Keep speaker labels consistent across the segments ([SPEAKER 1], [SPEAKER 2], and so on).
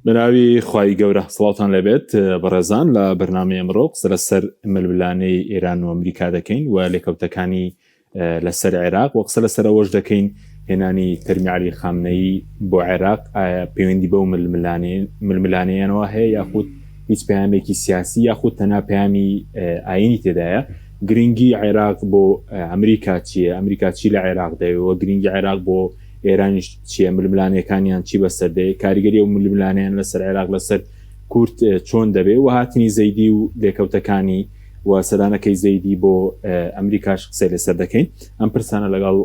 [SPEAKER 1] بناوی خوای گەورە سڵاوتان لەبێت بەڕێزان لە بەرنامەی ئەمڕۆ قسە لەسەر ململانەی ئێران و ئەمریکا دەکەین و لێکەوتەکانی لەسەر عێراق و قسە لەسەر ئەوەش دەکەین هێنانی فەرمی عەلی خامنەیی بۆ عێراق پەیوەندی بەو ململانەیانەوە هەیە یاخود هیچ پەیامێکی سیاسی یاخود تەنها پەیامی ئاینی تێدایە. گرنگی عێراق بۆ ئەمریکا چییە؟ ئەمریکا چی لە عێراق دەوێت و گرنگی عێراق بۆ ئێرانیش چییە؟ ململانەکانیان چی بەسەردەیە؟ کاریگەری و ململانیان لەسەر عێراق لەسەر کورد چۆن دەبێت و هاتنی زەیدی و لێکەوتەکانی و سەدانەکەی زەیدی بۆ ئەمریکاش قسەی لەسەر دەکەین. ئەم پرسانە لەگەڵ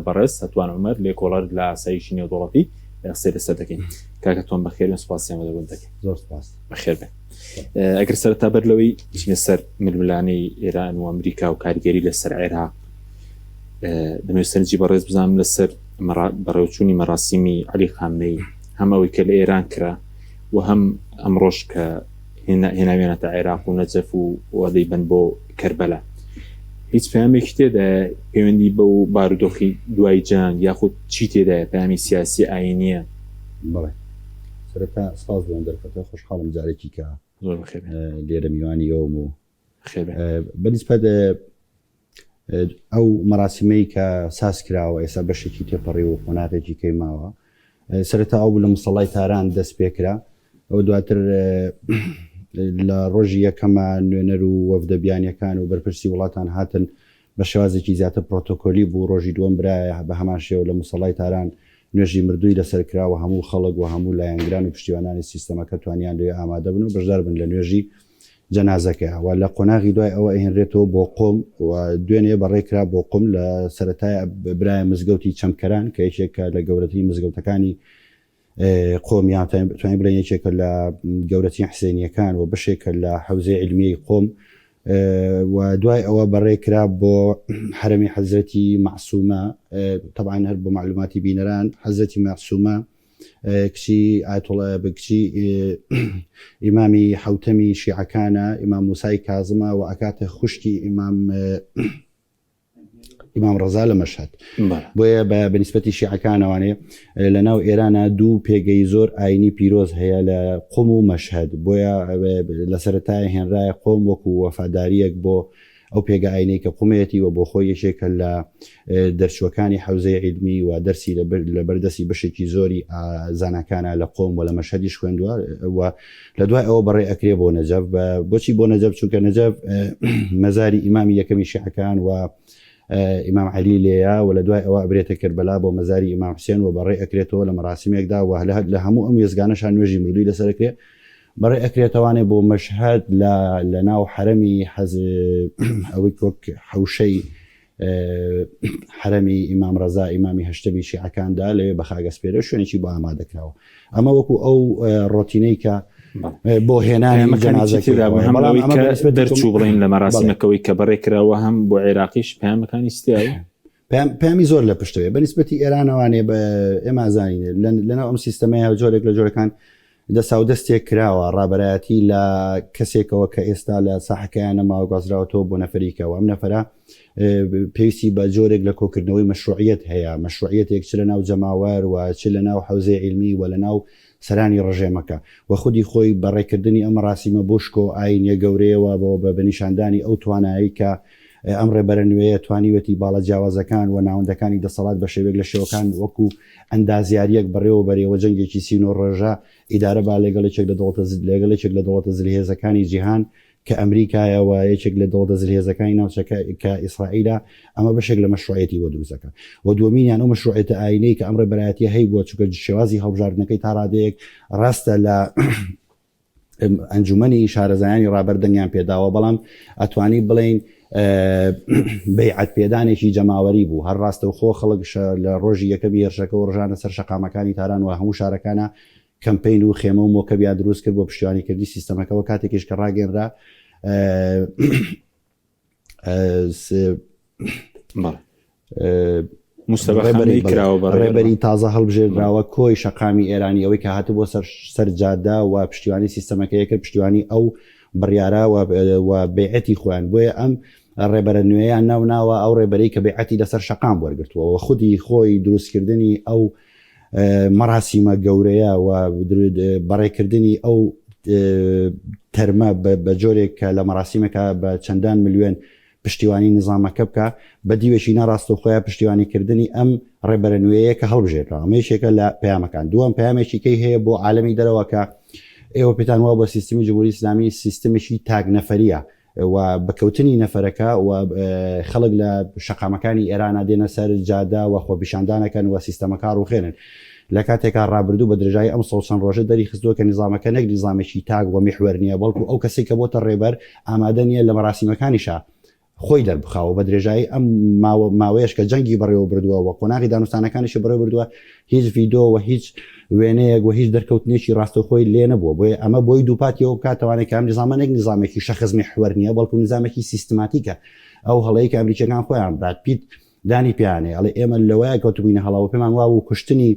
[SPEAKER 1] بەڕێز هەتوان عومەر لێکۆڵەر لە ئاسایشی نێودوڵەتی قسەی لەسەر دەکەین. کاکەتوان بەخێرن، سوپاسیان دەبن دەکەین.
[SPEAKER 2] زۆر سپاس.
[SPEAKER 1] بەخێر بێ. ئەگەر سەرەتا بەر لەوەی چینە سەر ململانەی ئێران و ئەمریکا و کاریگەری لەسەر عێراق دەمەوێت سەرنجی بەڕێز بزانم لەسەر بەڕێوەچوونی مەراسیمی عەلی خامنەی هەم ئەوەی کە لە ئێران کرا و هەم ئەمڕۆژ کە هێناوێنەتە عێراق و نەجەف و وەدەیبەن بۆ کەربەلا، هیچ پەیامێکی تێدا پەیوەندی بەو بارودۆخی دوای جان یاخود چی تێدایە؟ پەیامی سیاسی ئاینیە؟
[SPEAKER 2] بەڵێ سەرەتا سپاس بۆم دەرکەوتە، خۆشحاڵم جارێکی کە
[SPEAKER 1] زۆر بەخێر
[SPEAKER 2] لێرە میوانی ئەوم و
[SPEAKER 1] بەنسبەت
[SPEAKER 2] ئەو مەراسیمەی کە ساز کراوە ئێستا بەشێکی تێپەڕی و قۆناغێکی کەیماوە. سەرەتا ئەو لە مسەڵای تاران دەست پێکرا، ئەو دواتر لە ڕۆژی یەکەمە نوێنەر و وەفدە بیانیەکان و بەرپرسی وڵاتان هاتن بە شێوازێکی زیاتر پرۆتۆکۆلی بوو. ڕۆژی دووەم برایە بە هەمان شێوە لە مسەڵای تاران نوێژی مردووی لەسەر کراوە، هەموو خەڵک و هەموو لایەنگران و پشتیوانانی سیستەمەکە توانیان لێ ئامادە بن و بەشدار بن لە نوێژی جەنازەکە و لە قۆناغی دوای ئەوە ئەهێنرێتەوە بۆ قۆم و دوێنێ بەڕێکرا بۆ قۆم لە سەرەتای برایە مزگەوتی چەمکەران کە یەکێکە لە گەورەترین مزگەوتەکانی قۆمیان، توانین بڵێن یەکێکە لە گەورەترین حسێنیەکان و بەشێکە لە حەوزەی علمیەی قۆم و دوای ئەوە بەڕێکرا بۆ حرەمی حەزرەتی مەعسوومە. طبعاً هەر بۆ معلوماتی بینەران، حەزرەتی مەعسوومە کچی ئایەتوڵە بکچی ئیمامی حەوتەمی شیعەکانە، ئیمام موسای کازمە و ئەکاتە خوشکی ئیمام ڕەزا لە مەشهەد. بۆیە بە نیسبەتی شیعەکانەوانێ لە ناو ئێرانە دوو پێگەی زۆر ئاینی پیرۆز هەیە لە قوم و مەشهەد، بۆیە لە سەرەتای هێنرایە قۆم وەکو وەفاداریەک بۆ ئەو پێگە ئاینەی کە قومەتی و بۆ خۆی یەکێکە لە دەرچوەکانی حەوزەی علمی و دەرسی لە بەردەستی بەشێکی زۆری زانەکانە لە قۆم و لە مەشهەدیش خوێندووە و لە دوای ئەوە بەڕێ ئەکرێ بۆ نەجەف. بۆچی بۆ نەجەف؟ چونکە نەجەف مەزاری ئیمامی یەکەمی شیعەکان و ئیمام عەلی لێیە و لە دوای ئەوە ئەبرێتە کەربەلا بۆ مەزاری ئیمام حوسێن و بەڕێ ئەکرێتەوە لە مەراسیمێکدا و لە هەموو ئەم وێزگانەشان نوێژی مردووی لەسەرکرێ بەڕێ ئەکرێتەوانێ بۆ مەشهەد لە ناو حرەمی ئەوەی وەک حەوشەی حرەمی ئیمام ڕەزا ئیمامی هەشتەمی شیعەکاندا لەوێ بە خاگەسپێرە شوێنێکی بۆ ئامادەکراوە. ئەمە وەکو ئەو ڕۆتینەی کە بۆ هێنانی
[SPEAKER 1] دەرچوو بڵین لە مەراسیمەکەوەی کە بەڕێکراوە هەم بۆ عێراقیش پەیامەکانی ستیاوە
[SPEAKER 2] پەیامی زۆر لە پشتەوێ بە نیسبەتی ئێرانەوانێ بە ئێمە ئازانین لەناو ئەم سیستەمەیە جۆرێک لە جۆرەکان دەسا و دەستێک کراوە ڕابەرایەتی لە کەسێکەوە کە ئێستا لە ساحەکەیان نەماوە گوازراوەتەوە بۆ نەفەریکەوە. ئەم نەفەرە پێویستی بە جۆرێک لە کۆکردنەوەی مەشروعیەت هەیە، مەشروعیەتێک چ لە ناو جەماوەر و چ لە ناو حەوزەی علمی و لە ناو سەرانی ڕژێمەکە و خودی خۆی بەڕێکردنی ئەم ڕاستیمە بۆشکۆ ئاینە گەورەیەوە بە نیشاندانی ئەو توانایی کە ئەم ڕێبەرە نوێیە توانیوەتی باڵە جیاوازەکان و ناوەندەکانی دەسەڵات بە شێوێک لە شێوەکان وەکو ئەندازیاریەک بەڕێوە بەرێوە جەنگێکی 39 ڕۆژە ئیدارە با لەگەڵێکێک لە دەوڵەتە زلهێزەکانی جیهان کە ئەمریکایەوە یەکێک لە دەوڵەتە زلهێزەکانی ناوچەکە کە ئیسرائیلە، ئەمە بەشێک لە مەشروعەتی بۆ دروستەکە و دووەمینیان ئەو مەشروعەتە ئاینەی کە ئەم ڕێبەرایەتی هەیە بووە چونکە شێوازی هەڵبژاردنەکەی تا ڕادەیەک ڕاستە لە ئەنجومەنی شارەزایانی ڕابەردەنگیان پێداوە، بەڵام ئەتوانی بڵین بەیعەت پێدانێکی جەماوەری بوو. هەر ڕاستە و خۆ خەڵک لە ڕۆژی یەکەمی هێرشەکە و ڕژانە سەر شەقامەکانی تاران و هەموو شارەکانە کەمپین و خێمە و مۆکەبیان دروست کرد بۆ پشتیوانیکردنی سیستەمەکەەوە کاتێکیش کە ڕاگەنرا ڕێبەری تازە هەڵبژێردراوە کۆی شەقامی ئێرانی ئەوەی کە هاتە بۆ سەرجادا و پشتیوانی سیستەمەکە یەکرد پشتیوانی ئەو بڕیارە و بێعەتی خۆیان. بۆیە ئەم ڕێبەرە نوێیان ناوناوە ئەو ڕێبەرەی کە بێعەتی لەسەر شەقام وەرگرتووە و خودی خۆی دروستکردنی ئەو مەراسیمە گەورەیە و بەڕێکردنی ئەو تەرمە بە جۆرێک کە لە مەراسیمەکە بە چەندان ملیۆن پشتیوانی نظامەکە بکە بە دیوێشی ناڕاستە خۆیان پشتیوانیکردنی ئەم ڕێبەرە نوێیە کە هەڵبژێتەوە ئەمەیەکێکە لە پەیامەکان. دووەم پەیامێکیکەی هەیە بۆ عالەمی دەرەوەکە ئێوە پێتان وا بە سیستمی جمهوری ئیسلامی سیستمێکی تاک نەفەریە و بەکەوتنی نەفەرەکە و خەڵک لە شەقامەکانی ئێرانە دێنە سەر جادا و خۆپیشاندانەکەن و سیستەمەکە ڕوخێنن لە کاتێکا ڕابردوو بە درێژایی ئەم چەند ڕۆژە دەری خستووە کە نظامەکە نەک نظامێکی تاک و میحوەر نییە بەڵکو ئەو کەسێک کە بۆتە ڕێبەر ئامادە نیە لە مەراسیمەکانیشا خۆی دەربخاوە بە درێژایی ئەم ماوەیەش کە جەنگی بەڕێوە بردووە و قۆناغی دانوستانەکانیشی بەڕێ بردووە هیچ ڤیدۆ و هیچ وێنەیەک و هیچ دەرکەوتنێکی ڕاستەخۆی لێ نەبووە بۆیە ئەمە بۆی دووپاتیەوە بکاتەوانێک ئەم نظامەنێک نظامێکی شەخص میحوەر نییە بەڵکو نظامێکی سیستماتیکە ئەو هەڵەیە کە ئەمریکیەکان خۆیان براد پیت دانی پیانێ ئەڵێ ئێمە لەوەیە کەوتبووینە هەڵاوە پێمان وا و کوشتنی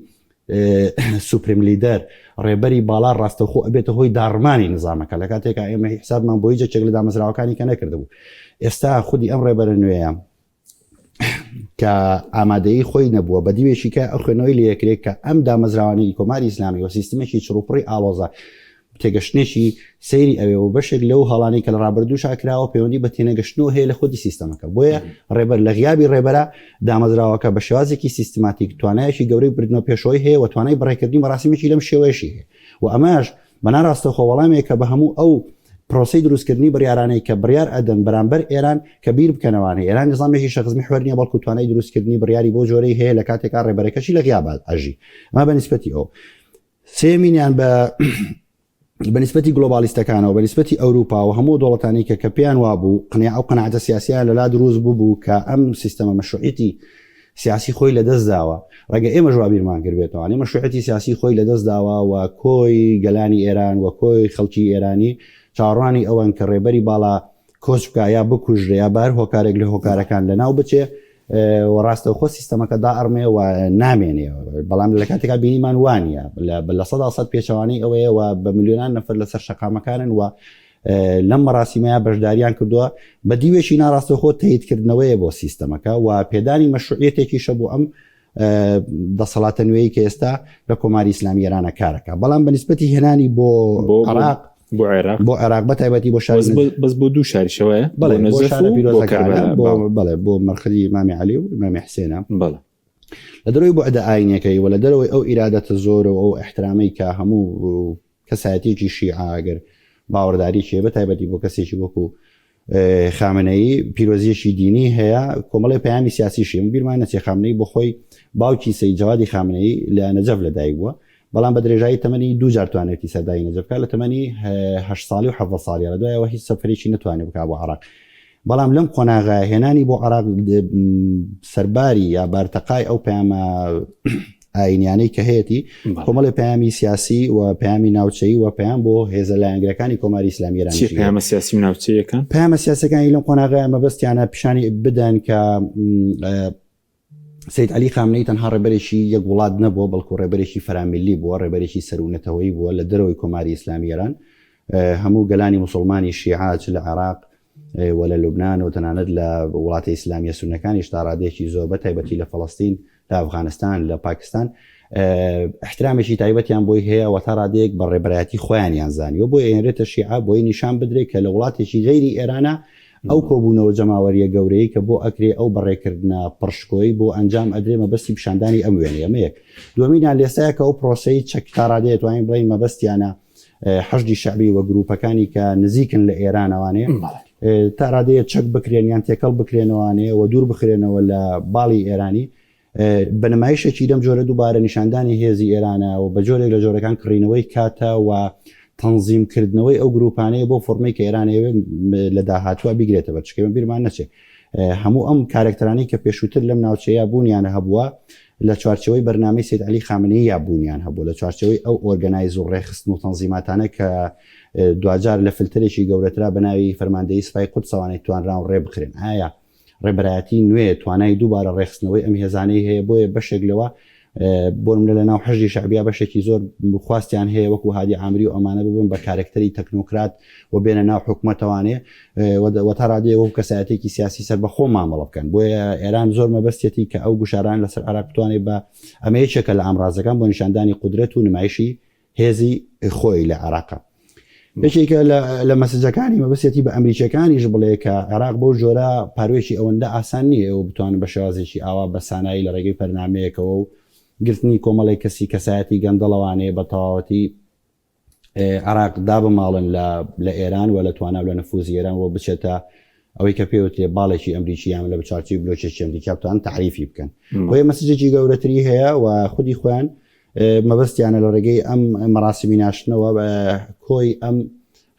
[SPEAKER 2] سوپریم لیدەر ڕێبەری باڵا ڕاستەخۆ ئەبێتە هۆی داڕمانی نظامەکە لە کاتێکە ئێمە حسابمان بۆی جەچێک لە دامەزراوەکانی کە نەکردبوو. ئێستا خودی ئەم ڕێبەرە نوێیە کە ئامادەی خۆی نەبووە بە دیوێشی کە ئەو خوێنەوەی لە یەکرێک کە ئەم دامەزراوانی کۆماری ئیسلامی و سیستمێکی چڕوپڕی ئاڵۆزە تێگەشتێکی سەیری ئەوێ و بەشێک لەو هەڵانەی کە لە ڕابردوو شاکراوە پەیوەندی بە تێنەگەشتنەوە هەیە لە خودی سیستەمەکە بۆیە ڕێبەر لە غیابی ڕێبەرە دامەزراوەکە بە شێوازێکی سیستماتیک توانایەکی گەورەی بردنەوە پێشەوەی هەیە و توانای بەڕێکردنی مەراسیمێکی لەم شێوەیەشی هەیە و ئەمەش بەناڕاستە خۆوەڵامێک کە بە هەموو ئەو پرۆسی دروستکردنی بڕیارانەی کە بڕیار ئەدەن بەرامبەر ئێران کە بیر بکەنەوەی ئێران نظامێکی شەخص میحوەر نییە بەڵکو توانای دروستکردنی بڕیاری بۆ جۆرەی هەیە لە کاتێکا ڕێبەرەکەشی لە غیاب ئەژی ئەمە بەنسبەتی ئەو سێمینیان بەنسبەتی گلۆبالیستەکانەوە بەنسبەتی ئەوروپا و هەموو دوڵەتانی کە پێیان وابوو قنیع ئەو قەناعەتە سیاسیان لەلا دروست بوو کە ئەم سیستەمە مەشروعیەتی سیاسی خۆی لەدەست داوە ڕەگە ئێمە ژوابیرمان کردبێتەوە ئەمە مەشروعیەتی سیاسی خۆی لەدەست داوە و کۆی گەلانی ئێران و کۆی خەڵکی ئێرانی چاڕوانی ئەوەن کە ڕێبەری باڵا کۆچ بکە یا بکوژرێ یا بار هۆکارێک لە هۆکارەکان لەناو بچێ و ڕاستەوخۆ سیستەمەکە دا ئەڕمێ و نامێنێ بەڵام لە کاتێکا بینیمان وانە لە 100% پێچەوانی ئەوەیە و بە میلیۆنان نەفر لەسەر شەقامەکانن و لەم مەراسیمەیە بەشداریان کردووە بە دیوێشی ناڕاستەخۆ تاییدکردنەوەیە بۆ سیستەمەکە و پێدانی مەشروعیەتێکی شە بۆ ئەم دەسەڵاتە نوێی کە ئێستا لە کۆماری ئیسلامی ئێرانە کارەکە بەڵام بەنسبەتی هێنانی بۆ عێراق بۆ عێراق بە تایبەتی بۆ شار
[SPEAKER 1] بەس بۆ دوو شاریشەوەیە
[SPEAKER 2] بڵێ بۆ مەرخدی مامی عەلی و مامی حسێنە لە دەروی بۆ ئەدە ئاینەکەی و لە دەرەوەی ئەو ئیرادەتە زۆر و ئەو احترامی کە هەموو کەسایەتێکی شیعاگەر باوەڕداری چێ بە تایبەتی بۆ کەسێکی وەکو خامنەیی پیرۆزیەشی دینی هەیە کۆمەڵی پەیامی سیاسیشی بیرمان نەچێ خامنەی بۆ خۆی باوکی سەید جەوادی خامنەیی لە نەجەف لەدایک بووە بەڵام بە درێژایی تەمەنی دوو جار توانێتی سەردایی نەجەفکە لە تەمەنی 8 ساڵی و 7 ساڵی لە دوایەوە هیچ سەفەرێکی نتوانێت بکات بۆ عێراق بەڵام لەم قۆناغا هێنانی بۆ عێراق سەرباری یا بارتەقای ئەو پەیامە ئاینیانەی کە هەیەی کۆمەڵی پەیامی سیاسی و پەیامی ناوچەیی و پەیام بۆ هێزە لایەنگرەکانی کۆماری ئیسلامی ئێران
[SPEAKER 1] پەیامە سیاسی و ناوچەیەکان
[SPEAKER 2] پەیامە سیاسەکانی لەم قۆناغا مەبەستیانە پیشانی بدەن کە سید علی خامنەی تەنها ڕێبەرێکی یەک وڵات نەبووە بەڵکو ڕێبەرێکی فەراملی بووە ڕێبەرێکی سەرونەتەوەی بووە لە دەرەوەی کۆماری ئیسلامی ئێران هەموو گەلانی مسلمانی شیعاچ لە عێراق و لە لوبنان و تەنانەت لە وڵاتی ئیسلامیە سونەکانیش تا ڕادێکی زۆر بە تایبەتی لە فەڵەستین لە ئەفغانستان لە پاکستان احترامێکی تایبەتیان بۆی هەیە و تا ڕادێک بە ڕێبەرایەتی خۆیانیان زانی و بۆ ئێنرێتە شیعا بۆی نیشان بدرێت کە لە وڵاتێکی غەیری ئێرانە ئەو کۆبوونەوە جەماوەریە گەورەی کە بۆ ئەکرێ ئەو بەڕێکردنە پڕشکۆی بۆ ئەنجام ئەدرێ مەبەستی پیشاندانی ئەم وێنەیە ئەمەیەک دووەمینیان لێستەیە کە ئەو پرۆسەی چەک تا ڕادەیە توانین بڵین مەبەستیانە حەشدی شەعبی و گروپەکانی کە نزیکن لە ئێرانەوانێ تا ڕادەیە چەک بکرێنیان تێکەڵ بکرێنەوەوانێ و دوور بخرێنەوە لە باڵی ئێرانی بەنمایشێکی دەم جۆرە دووبارە نیشاندانی هێزی ئێرانە و بە جۆرێک لە جۆرەکان کڕینەوەی کاتە و تەنزیمکردنەوەی ئەو گروپانەیە بۆ فۆرمەی کە ئێرانەوە لە داهاتوە بیگرێتە بەرچکەمە بیرمان نەچێ هەموو ئەم کارکترانی کە پێشووتر لەم ناوچەیە بوونیانە هەبووە لە چوارچەوەی بەرنامەی سید علی خامنەیی یا بوونیان هەبوو لە چوارچەوەی ئەو ئۆرگەنایز و ڕێخستن و تەنزیماتانە کە دوجار لە فلترێکی گەورەترا بەناوی فەرماندەی سوپای قودسەوانەی توانراون ڕێ بخرێن ئایا ڕێبەرایەتی نوێ توانای دووبارە ڕێخستنەوەی ئەم هێزانەی هەیە بۆیە بەشێک لەوە بۆم لە ناو حەزی شعبیا بەشێکی زۆر خواستیان هەیە وەکو هادی عامری و ئەمانە ببن بە کارکتەری تەکنۆکرات و بێنە ناو حکوومەتەوانێ و تا ڕادێ وەکو کەسایەتێکی سیاسی سەر بەخۆ مامەڵە بکەن. بۆیە ئێران زۆر مەبەستێتی کە ئەو گوشاران لەسەر عێراق بتوانێت بە ئەمەیەکێکە لە ئامڕازەکان بۆ نیشاندانی قودرەت و نمایشی هێزی خۆی لە عێراق. یەکێکە لە مەسەجەکانی مەبەستێتی بە ئەمریکیەکانیش بڵێ کە عێراق بۆ جۆرە پاروێکی ئەوەندە ئاسان نییە و بتوانن بە شێوازێکی ئاوا بە سانایی لە ڕێگەی پەرنامەیەکەوە و گرتنی کۆمەڵی کەسی کەسایەتی گەندەڵەوانەیە بە تەواوەتی عێراق دابماڵن لە ئێران و لە توانە لە نفوزی ئێران و بچێتە ئەوەی کە پێوتێ باڵێکی ئەمریکیان لە بچارتی بلۆچێکی ئەمریکا بتوان تعریفی بکەن. بۆیە مەسەجێکی گەورەتری هەیە و خودی خۆیان مەبەستیانە لە ڕێگەی ئەم مەراسمی ناشتنەوە بە کۆی ئەم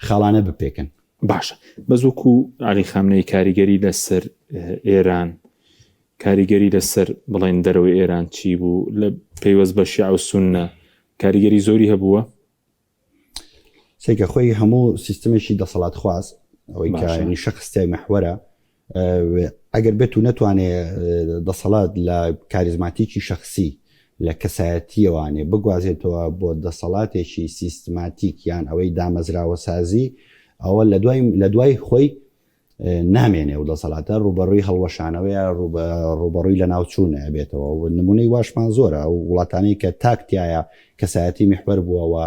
[SPEAKER 2] خاڵانە بپێکن.
[SPEAKER 1] باشە بەزووکو علی خامنەی کاریگەری لەسەر ئێران کاریگەری لەسەر بڵێن دەرەوەی ئێران چی بوو لە پەیوەست بە شیع و سونە کاریگەری زۆری هەبووە؟
[SPEAKER 2] سێکە خۆی هەموو سیستمێکی دەسەڵات خواست ئەوەی کە شەخصیای مەحوەرە ئەگەر بێت و نەتوانێت دەسەڵات لە کاریزماتیکی شخصی لە کەسایەتیەوانێ بگوازێتەوە بۆ دەسەڵاتێکی سیستماتیک یان ئەوەی دامەزراوە سازی ئەوە لە دوای خۆی نامێنێ و دەسەڵاتە ڕوبەڕووی هەڵوەشانەوەیە ڕوبەڕووی لە ناوچوونە بێتەوە و نمونەی واشمان زۆرە و وڵاتانەی کە تاکتایە کەسایەتی میحوەر بووەوە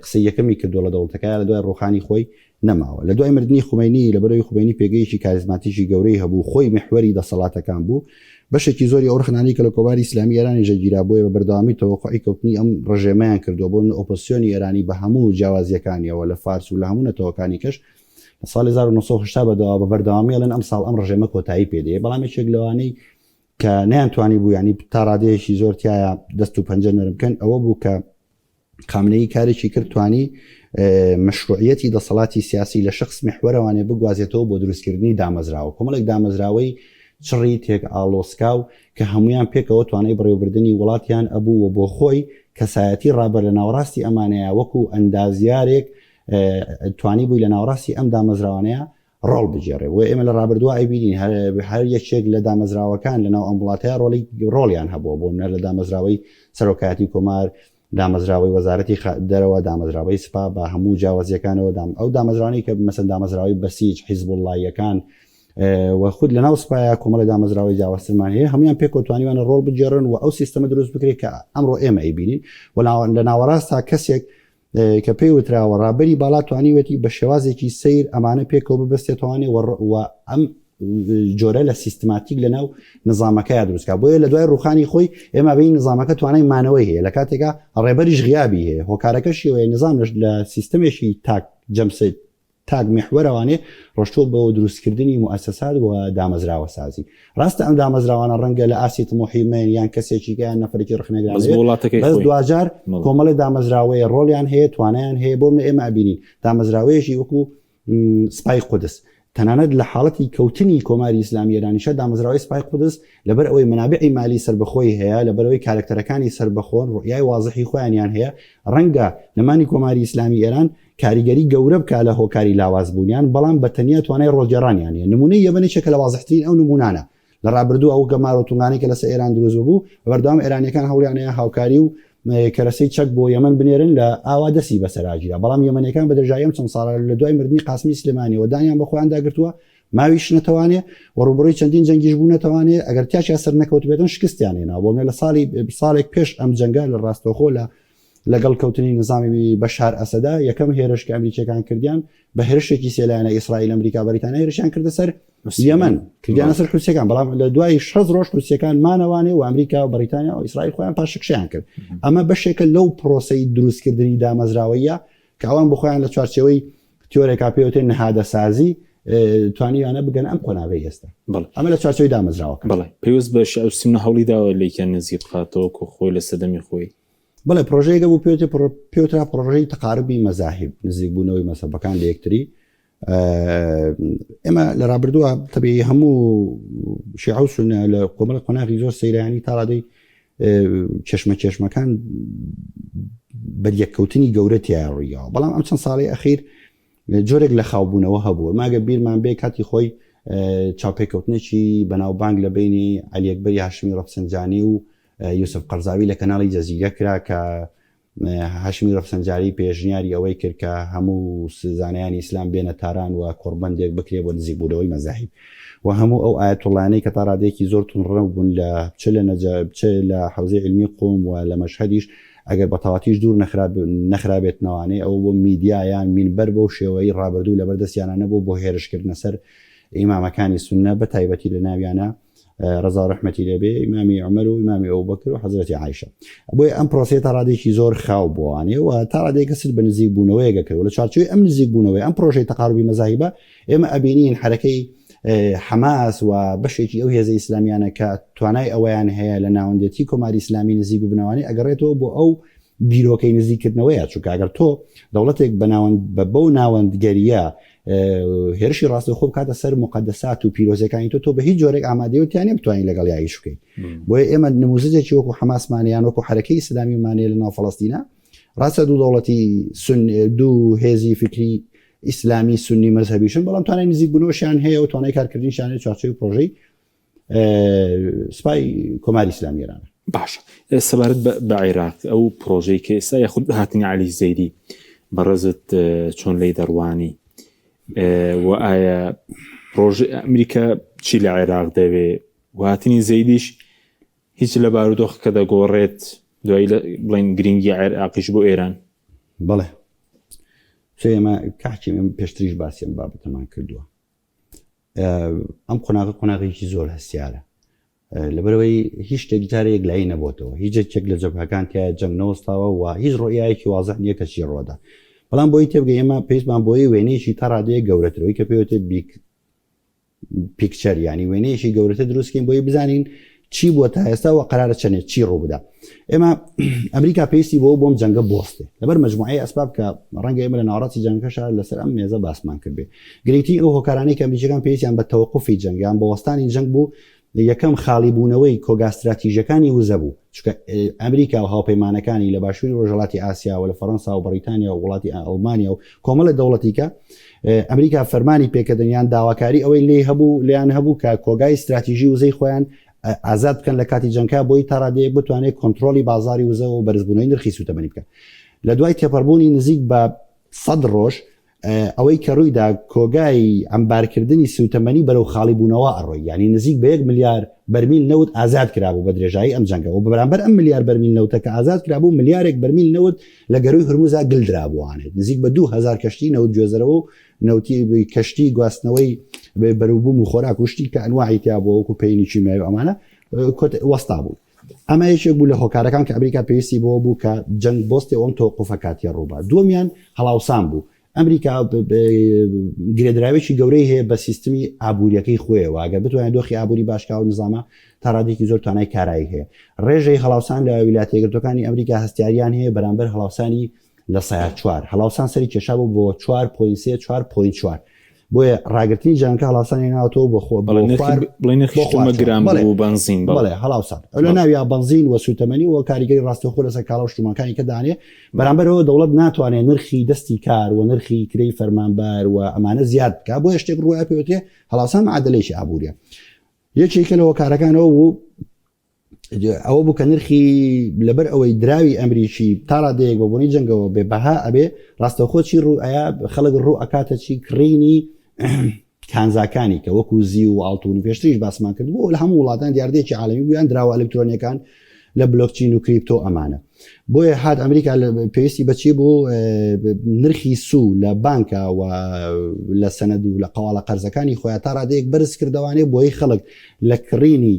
[SPEAKER 2] قسەی یەکەمی کردووە لە دەوڵەتەکە لە دوای ڕۆخانی خۆی نەماوە. لە دوای مردنی خومینی لەبەرەوەی خومینی پێگەیشی کاریزماتیکی گەورەی هەبوو خۆی محوەری دەسەڵاتەکان بوو بەشێکی زۆری ئەو ڕخنانی کە لە کۆباری ئیسلامی ئێرانی ژەگیرا بۆیە بە بەردەوامی تەوەقعی کەوتنی ئەم ڕژێمەیان کردووە بۆ ئۆپۆزیسیۆنی ئێرانی بە هەموو جیاوازیەکانیەوە لە فارس و لە هەموو نەتەوەکانی کەش لە ساڵی 1970 بەدەوا بە بەردەوامی لەن ئەم ساڵ ئەم ڕژێمە کۆتایی پێدەیە بەڵام یەکێک لەوانەی کە نەیانتوانی بوو ینی تا ڕادەیەکی زۆر تایە دەست و پەنجە نەرم بکەن ئەوە بوو کە خامنەی کارێکی کردتوانی مەشروعیەتی دەسەڵاتی سیاسی لە شخص محوەرەوانێ بگوازێتەوە بۆ دروستکردنی دامەزراوە کۆمەڵێک دامەزراوەی چڕی تێک ئالۆسکاو کە هەمویان پێکەوە توانای بڕێوەبردننی وڵاتیان ئەبوو و بۆ خۆی کەسایەتی ڕابەر لە ناوڕاستی ئەمانەیە وەکو ئەندازیارێک توانی بووی لە ناوڕاستی ئەم دامەزراوانەیە ڕۆڵ بجێڕێ و ئێمە لە ڕابردووە ئەیبینین هەر یەکێک لە دامەزراوەکان لە ناو ئەم وڵاتەیە ڕۆڵیان هەبووە بۆ منە لە دامەزراوەی سەرۆکایەتی کۆمار دامەزراوەی وەزارەتی دەرەوە دامەزراوەی سپا بە هەموو جیاوازیەکانەوە ئەو دامەزرانی کە مەسەن دامەزراوەی بەسیج حیزب اللهیەکان و خود لە ناو سپایە کۆمەڵی دامەزراوەی جیاوازترمان هەیە هەمویان پێکەوتوانیوانە ڕۆڵ بجێڕن و ئەو سیستەمە دروست بکرێت کە ئەمڕۆ ئێمە ئەیبینین و لە ناوەڕاستا کەسێک کە پێی وتراوە ڕابەری باڵا توانیوەتی بە شێوازێکی سیر ئەمانە پێکەوە ببەستێتوانێ و ئەم جۆرە لە سیستماتیک لە ناو نظامەکەی دروستکە بۆیە لە دوای ڕوخانی خۆی ئێمە بین نظامەکە توانای مانەوەی هەیە لە کاتێکا ڕێبەریش غیابی هەیە هۆکارەکەشی وەیە نظام لە سیستمێکی تاک جەمسە تاک محوەرەوانێ ڕۆشتۆ بەوە دروستکردنی مؤسسات و دامەزراوە سازی ڕاستە ئەم دامەزراوانە ڕەنگە لە ئاسی تمۆحیمێن یان کەسێکی یان نەفرێکی ڕخنەگران بەس دوجار کۆمەڵی دامەزراوەیە ڕۆڵیان هەیە توانیان هەیە بۆ من ئێمە ئەبینین دامەزراوەیەشی وەکو سپای قودس تەنانەت لە حاڵەتی کەوتنی کۆماری ئیسلامی ئێرانیشە دامەزراوەی سپای قودس لەبەر ئەوەی منابعی مالی سربەخۆی هەیە لەبەرەوەی کارکتەرەکانی سربەخۆن ڕوئیای وازحی خۆیانیان هەیە ڕەنگە نەمانی کۆماری ئیسلامی ئێران کاریگەری گەورە بکە لە هۆکاری لاوازبوونیان بەڵام بە تەنیا توانای ڕۆژگەڕانیان هەیە نمونەی یەمەنێکێکە لە وازحترین ئەو نمونانە لە ڕابردوو ئەو گەمار و توانانی کە لەسەر ئێران دروست بوو بەردەوام ئێرانیەکان هەوڵیانەیە هاوکاری و کەرەسەی چەک بۆ یەمەن بنێرن لە ئاوا دەسی بەسەراگیرە بەڵام یەمەنیەکان بە دەژایم چەند ساڵە لە دوای مردنی قاسمی سلێمانی و دانیان بە خۆیان داگرتووە ماویش نەتوانێ و ڕوبڕووی چەندین جەنگیش بوو نەتوانێ ئەگەر تیاچ سەر نەکەوت بێتن شکستیان هێنا بۆ منە لە ساڵێک پێش ئەم جەنگە لە ڕاستەوخۆ لەگەڵ کەوتنی نظامی بەشار ئەسەدا یەکەم هێرش کە ئەمریکیەکان کردیان بە هێرشێکی سێلایەنە ئیسرائیل ئەمریکا بەریتانیا هێرشیان کردە سەر یەمەن کردیانە سەر حوسیەکان بەڵام لە دوای 6 ڕۆژ حوسیەکان مانەوانێ و ئەمریکا و بەریتانیا و ئیسرائیل خۆیان پاشکشیان کرد ئەمە بەشێکە لەو پرۆسەی دروستکردنی دامەزراوەیە کە ئەوان بخۆیان لە چوارچێوەی تیۆرێکا پێوتێن نەهادە سازی توانیانە بگەن ئەم قۆناغی ئێستا ئەمە لە چوارچێوەی دامەزراوەکە
[SPEAKER 1] بەڵێ پێویست بە شەوسیمنە هەوڵی داوە لێکیان نزیک بخاتەوە کە خۆی لە سەدەمی خۆی
[SPEAKER 2] بەڵێ پرۆژەیەکە بوو پێوترا پرۆژەی تەقاربی مەزاهب نزیکبوونەوەی مەسەبەکان لە یەکتری ئێمە لە ڕابردووە تەبێ هەموو شیعە و سونە لە کۆمەڵە قۆناغی زۆر سەیرانی تا ڕادەی چێشمەکان بەریەککەوتنی گەورەتیە ڕوویەوە بەڵام ئەم چەند ساڵی ئەخیر جۆرێک لە خاوبوونەوە هەبووە ماگە بیرمان بێ کاتی خۆی چاوپێککەوتنێکی بەناوبانگ لە بینی عەلی ئەکبەری هاشمی ڕەفسەنجانی و یوسف قەرزاوی لە کەناڵی جەزیرە کرا کە هاشمی ڕەفسەنجاری پێشنیاری ئەوەی کرد کە هەموو زانایانی ئیسلام بێنە تاران و قوربەندێک بکرێ بۆ نزیکبوونەوەی مەزاهیب و هەموو ئەو ئایەتوڵانەی کە تا ڕادێکی زۆر تونڕە بوون لە بچە لە حوزەی علمی قوم و لە مەشهەدیش ئەگەر بە تەواویش دوور نەخرابێتنەوانەی ئەو بۆ میدیایان مینبەر بۆ شێوەی ڕابردوو لەبەردەستیانە نەبوو بۆ هێرشکردنە سەر ئیمامەکانی سوننە بە تایبەتی لە ناویانە ڕەزا ڕەحمەتی لێبێ ئیمامی عومەر و ئیمامی ئەبوبەکر و حەزرەتی عایشە بۆیە ئەم پرۆسەیە تا ڕادێکی زۆر خاو بووانێ و تا ڕادێکە سر بە نزیک بوونەوەیەگە کرد و لە چارچوی ئەم نزیک بوونەوەی ئەم پرۆژەی تەقاڕوبی مەزاهیبە ئێمە ئەبینین حرەکەی حماس و بەشێکی ئەو هێزە ئیسلامیانە کە توانای ئەویان هەیە لە ناوەندێتی کۆماری ئیسلامی نزیک ببنەوەی ئەگەڕێتەوە بۆ ئەو بیرۆکەی نزیکردنەوەیە چونکە ئەگەر تۆ دەوڵەتێک بەو ناوەندگەریە هێرشی ڕاستی خۆ بکاتە سەر مقدسات و پیرۆزەکانی تۆ بە هیچ جۆرێک ئامادەیەوتیانێ بتوانین لەگەڵ یاریش بکەین بۆیە ئێمە نموزجێکی وەکو حماسمانیان وەکو حرەکەی ئیسلامیمانێ لە ناو فەڵەستینە ڕاستە دوو دەوڵەتی دوو هێزی فکری ئیسلامی سنی مەذهبیشن بەڵام توانای نزیک بوونەوەشیان هەیە و توانای کارکردنیشان هەیە چارچوی پرۆژەی سوپای کۆماری ئیسلامی ئێرانە.
[SPEAKER 1] باش سەبارەت بە عێراق ئەو پرۆژەی کە ئێستا یاخود هاتنی عەلی زەیدی بەڕێزت چۆن لی دەڕوانی و ئایا پرۆژە ئەمریکا چی لە عێراق دەوێ و هاتنی زەیدیش هیچ لە بارودۆخ کە دەگۆڕێت دوای بڵین گرنگی عێراقیش بۆ ئێران؟
[SPEAKER 2] بەڵێ ئێمە کاچی پێشتریش باسیێم بابەتەمان کردووە ئەم قۆناغێکی زۆر هەستیارە لەبەرەوەی هیچ شتێک جارێک لای نەبووتەوە هیچ جێک لە جەبهەکان تیا جەنگ نەوەستاوە و هیچ ڕۆیایەکی وازەح نییە کە چی ڕۆدا بەڵام بۆی تێبگە ئێمە پێویستمان بۆی وێنەیەکی تا ڕادەیە گەورەترەوەی کە پێوتێ پیکچەر ینی وێنەیەکی گەورەتر دروستکەین بۆی بزانین چی بووە تا ئێستا و قەرارە چەندێت چی ڕوو بدا ئێمە ئەمریکا پێویستی بۆم جەنگە بۆستێ لەبەر مەجموعەی ئەسباب کە ڕەنگە ئێمە لە ناوەڕاستی جەنگەکەشە لەسەر ئەم مێزە باسمان کرد بێ گرنگی ئەو هۆکارانەی کە ئەمریکیەکان پێویستیان بە تەوەقوفی جەنگیان بە وەستانی جەنگ بوو یەکەم خاڵی بوونەوەی کۆگا استراتیژیەکانی وزە بوو چونکە ئەمریکا و هاوپەیمانەکانی لە باشووری ڕۆژهەڵاتی ئاسیا و لە فەڕەنسا و بەریتانیا و وڵاتی ئەڵمانیا و کۆمەڵە دەوڵەتیکە ئەمریکا فەرمانی پێکردنیان داواکاری ئەوەی لێ هەبوو لیان هەبوو کە کۆگای استراتیژی وزەی خۆیان ئازاد بکەن لە کاتی جەنگا بۆی تا ڕادەیەک بتوانێت کۆنتترۆلی بازاری وزە و بەرزبوونەوەی نرخی سوتەمەنی بکە لە دوای تێپەڕبوونی نزیک بە 100 ڕۆژ ئەوەی کە ڕوویدا کۆگای ئەمبارکردنی سوتەمەنی بەرەو خاڵی بوونەوە ئەڕۆی ینی نزیک بە 1 ملیار بەرمیل نەوت ئازاد کرابوو بە درێژایی ئەم جەنگەوە بەرامبەر ئەم ملیار بەرمیل نەوتە کە ئازاد کرابوو ملیارێک بەرمیل نەوت لە گەروی هورموزا گلدرابووانێت نزیک بە 2000 کەشتی نەوت گوێزەرەوە و نەوتی کەشتی گواستنەوەی بەروبووم و خۆراک وشتی کە ئەنواعی تیا بۆ وەکو پێینی چیمای ئەمانە وەستا بوو ئەمە یەکێک بوو لە هۆکارەکان کە ئەمریکا پێویستی بۆ بوو کە جەنگ بۆستی ئەوم تۆقوفە کاتیە ڕووبا دووەمیان هەڵاوسان بوو ئەمریکا گرێدراوێکی گەورەی هەیە بە سیستمی ئابوووریەکەی خۆیەوە ئەگەر بتوانێت دۆخی ئابووری باشکا و نظامە تا ڕادێکی زۆر توانای کارایی هەیە ڕێژەی هەڵاوسان لە ویلایەتە یەکگرتوەکانی ئەمریکا هەستیاریان هەیە بەرامبەر هەڵاوسانی لە سایە 4 هەڵاوسان سەری کێشا بوو بۆ 4.3 4.4 بۆیە ڕاگررتنی جانکە هەڵاوسانی ناوەوە بۆ خۆ
[SPEAKER 1] بڵێنەگرام بۆ بنزین
[SPEAKER 2] بڵێ هەڵاوسان ئەو لە ناوی بنزین و سوتەمەنی و کاریگەری ڕاستەخۆ لەسەر کاڵە شتومەکانی کە دانێ بەرامبەرەوە دەوڵەت ناتوانێت نرخی دەستی کار و نرخی کرێی فەرمانبەر و ئەمانە زیاد بکە بۆ شتێک ڕووە پێوتێ هەڵاوسان معادلەیەکی ئابووریە یەکێکە لەوە کارەکانەوە بوو ئەوە بوو کە نرخی لەبەر ئەوەی دراوی ئەمریکی تا ڕادەیەک بە بۆنی جەنگەوە بێ بەها ئەبێ ڕاستەخۆچی ڕوو ئەیە خەڵک ڕوو ئەکاتە چی کڕینی کانزاکانی کە وەکو زی و ئاڵتون و پێشتریش باسمان کرد بۆ لە هەموو وڵاتان دیاردێکی عالمی بوویان دراوە ئەلکترۆنیەکان لە بلۆکچین و کریپتۆ ئەمانە بۆیە هات ئەمریکا پێویستی بەچی بوو نرخی سوو لە بانکە و لە سەنەد و لە قەواڵە قەرزەکانی خۆیان تا ڕادەیەک بەرز کردوانێ بۆی خەڵک لە کڕینی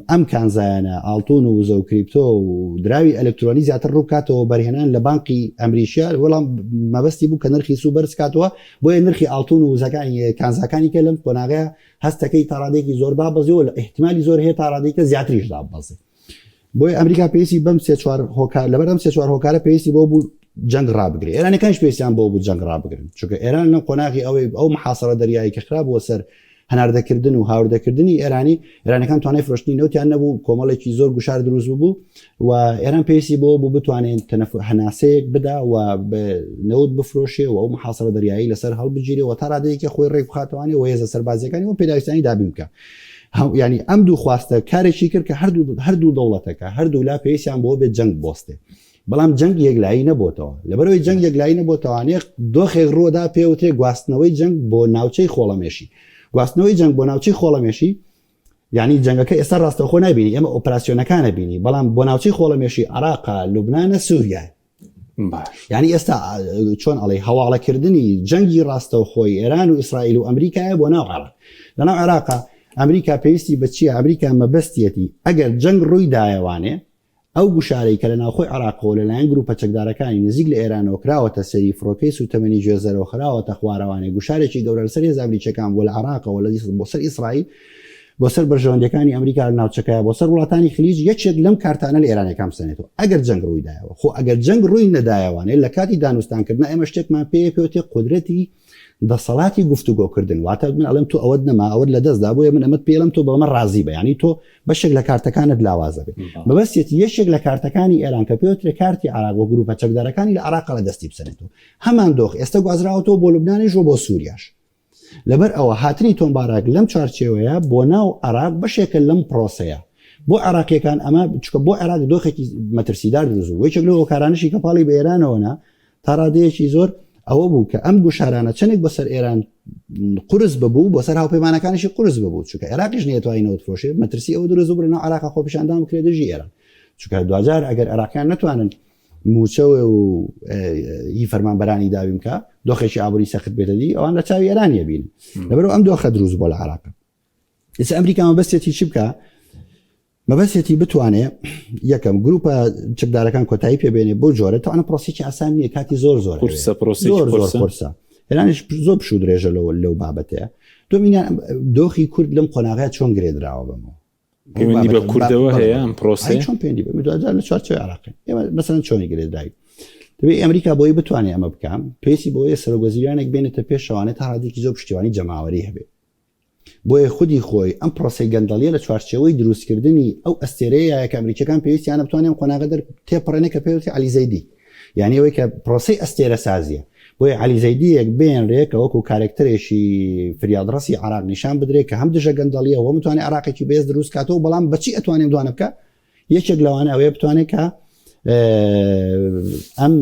[SPEAKER 2] ئەم کانزایانە ئاڵتون و وزە و کریپتۆ و دراوی ئەلکترۆنی زیاتر ڕووکاتەوە بەرهێنان لە بانقی ئەمریکا وەڵام مەبەستی بوو کە نرخی سوو بەرز کاتەوە بۆیە نرخی ئاڵتون و وزەکانی کانزاکانی کە لەم قۆناغەیە هەستەکەی تا ڕادێکی زۆر دابەزیەوە لە احتیمالی زۆر هەیە تا ڕادێکە زیاتریش دابەزێ بۆیە ئەمریکا پێویستی بەم 3-4 هۆکار لەبەر ئەم 3-4 هۆکارە پێویستی بۆ بوو جەنگ ڕابگرێ ئێرانەکانش پێویستیان بۆ بوو جەنگ ڕابگرن چونکە ئێران لەم قۆناغی ئەو محاسەرە دەریایی کە خراپبووە سەر هەناردەکردن و هاوردەکردنی ئێرانەکان توانای فرۆشتنی نەوتیان نەبوو کۆمەڵێکی زۆر گوشار دروست بوو و ئێران پێویستی بۆ بتوانێت هەناسەیەک بدا و نەوت بفرۆشێ و ئەو محاسەرە دەریایی لەسەر هەڵبگیرێ و تا ڕادەیەکە خۆی ڕێک بخاتەوانی و هێزە سەربازیەکانی و پێداویستانی دابین بکە ینی ئەم دوو خواستە کارێکی کرد کە هەردوو دەوڵەتەکە هەردوو لا پێویستیان بۆ بێت جەنگ بۆستێ بەڵام جەنگ یەکلایی نەبووتەوە لەبەرەوەی جەنگ یەکلایی نەبووتەوانێ دۆخێک ڕۆدا پێوتێ گواستنەوەی جەنگ بۆ ناوچەی خۆڵەمێشی گواستنەوەی جەنگ بۆ ناوچەی خۆڵەمێشی یعنی جەنگەکە ئێستا ڕاستەوخۆ نبینی ئێمە ئۆپراسیۆنەکانە بینی بەڵام بۆ ناوچەی خۆڵەمێشی عێراقا لوبنانە سووریا یعنی ئێستا چۆن ئەڵێ هەواڵەکردنی جەنگی ڕاستەوخۆی ئێران و ئیسرائیل و ئەمریکایە بۆ ناو عێراق لەناو عێراقا ئەمریکا پێویستی بە چییە ئەمریکا مەبەستیەتی ئەگەر جەنگ ڕووی دایەوانێ ئەو گوشارەی کە لە ناوخۆی عێراقەوە لەلایەن گروپە چەکدارەکانی نزیک لە ئێرانەوە کراوەتە سەری فڕۆکەی سوتەمەنی گوێزەرەوە خراوەتە خوارەوانێ گوشارێکی گەورە لەسەر هێز ئەمریکیەکان بۆ لە عێراقەوە بۆ سەر ئیسرائیل بۆ سەر بەرژەوەندەکانی ئەمریکا لە ناوچەکەیە بۆ سەر وڵاتانی خلیج یەکێک لەم کارتانە لە ئێرانەکان بسەنێتەوە ئەگەر جەنگ ڕووی دایەوە خۆ ئەگەر جەنگ ڕووی نەدایەوانێت لە کاتی دانوستانکردن ئێمە شتێکمان پێوتێ قودرەتی دەسەڵاتی گفتوگۆکردن واتە من ئەڵێم تۆ ئەوەت نەما ئەوەت لە دەستدا بۆیە من ئەمەت پێڵم تۆ بەمە ڕازی بە ینی تۆ بەشێک لە کارتەکانت لاوازە بێت بەبەستێتی یەشێک لە کارتەکانی ئێران کە پێوترێ کارتی عێراق و گروپە چەکدارەکانی لە عێراق لە دەستی بسەنێتەوە هەمان دۆخ ئێستا گوازراوەتەوە بۆ لوبنانیش و بۆ سووریاش لەبەر ئەوە هاتنی تۆمبارێک لەم چارچێوەیە بۆ ناو عێراق بەشێکە لەم پرۆسەیە بۆ عێراقیەکان ئەمە چکە بۆ عێراق دۆخێکی مەترسیدار دروست وەیەک لەوە کارانشی کە پاڵی بە ئێرانەوەنا تا ڕادەیەکی زۆر ئەوە بوو کە ئەم گوشارانە چەندێک بەسەر ئێران قرس ببوو بۆ سەر هاوپەیمانەکانیشی قرس ببوو چکە عێراقیش نێتوانینەوە فرۆشێ مەترسی ئەوە دروست بوو بڕنەوە عێراق خۆپیشاندان بکرێت دژی ئێران چکە دوجار ئەگەر عێراقیان نتوانن موچەوە و هی فەرمانبەرانی داویم کە دۆخێکی ئابووری سەخت بێتە دی ئەوان لە چاوی ئێرانیە بین لەبەرەوە ئەم دۆخە دروست بۆ لە عێراق ئێستا ئەمریکا مەبەستێتی چی بکە مەبەستێتی بتوانێت یەکەم گروپە چەکدارەکان کۆتایی پێبێنێ بۆ جۆرە تاوانە پرۆسێکی ئاسان نییە کاتی زۆر قورسە هێرانیش زۆر پشوو درێژە لەو بابەتەیە دومینیان دۆخی کورد لەم قۆناغەیە چۆن گرێدراوە بەمەوە
[SPEAKER 1] پەیوەندی بە کوردەوە هەیە ئەم پرۆسەی
[SPEAKER 2] چۆن پەیوەندی بە دوجار لە چوارچێوەی عێراق ئێمە مەسەڵەن چۆنی گرێدراوی دەبێت ئەمریکا بۆی بتوانێت ئەمە بکەم پێویستی بۆیە سەرۆگۆزیرانێک بێنێتە پێشەوانێت تا ڕادێکی زۆر پشتیوانی جەماوەری هەبێت بۆیە خودی خۆی ئەم پرۆسی گەندەڵیە لە چوارچێوەی دروستکردنی ئەو ئەستێرەیە کە ئەمریکیەکان پێویستیانە بتوانێن قۆناغە دەر تێپەڕێنێ کە پێوتی عەلی زەیدی یعنی ئەوەی کە پرۆسی ئەستێرە سازیە بۆیە عەلی زەیدیەک بێنرێت کە وەکو کارێکتەرێکی فریادڕەسی عێراق نیشان بدرێت کە هەم دژە گەندەڵیە و متوانێت عێراقێکی بێز دروست کاتەوە بەڵام بەچی ئەتوانێت دوانە بکە یەکێک لەوانە ئەوەیە بتوانێت کە ئەم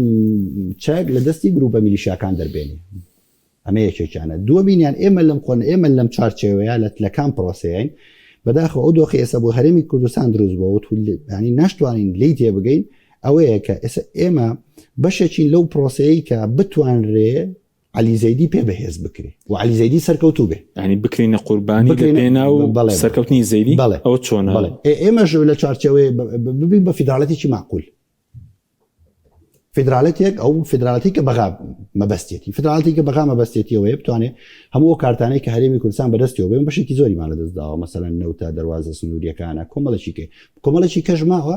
[SPEAKER 2] چاک لە دەستی گروپە میلیشیاکان دەربێنێ ئەمە یەکێکیانە دووەمینیان ئێمە لەم چارچێوەیە لە کام پرۆسەیەین بەداخەوە ئەو دۆخی ئێستا بۆ هەرێمی کوردستان دروست بووە ینی ناشتوانین لی تێبگەین ئەوەیە کە ئێمە بەشێکین لەو پرۆسەیە کە بتوانرێ عەلی زەیدی پێ بەهێز بکرێ و عەلی زەیدی سەرکەوتوو بێ
[SPEAKER 1] ینی بکرینە قوربانی پێنا و سەرکەوتنی زەیدی ئەوە چۆنە
[SPEAKER 2] ئێمەش لە چارچێوەی ببین بە فیدراڵەتێکی معقول فدرالەتێک ئەو فدرالەتی کە بەغا مەبەستێتی فدرالەتی کە بەغا مەبەستێتیەوەیە بتوانێت هەموو کارتانەی کە هەرێمی کوردستان بەدەستیەوە بێن بەشێکی زۆریمان لەدەستداوە مەسەلەن نەوتە دەواازە سنووریەکانە کۆمەڵێکی کەژماوە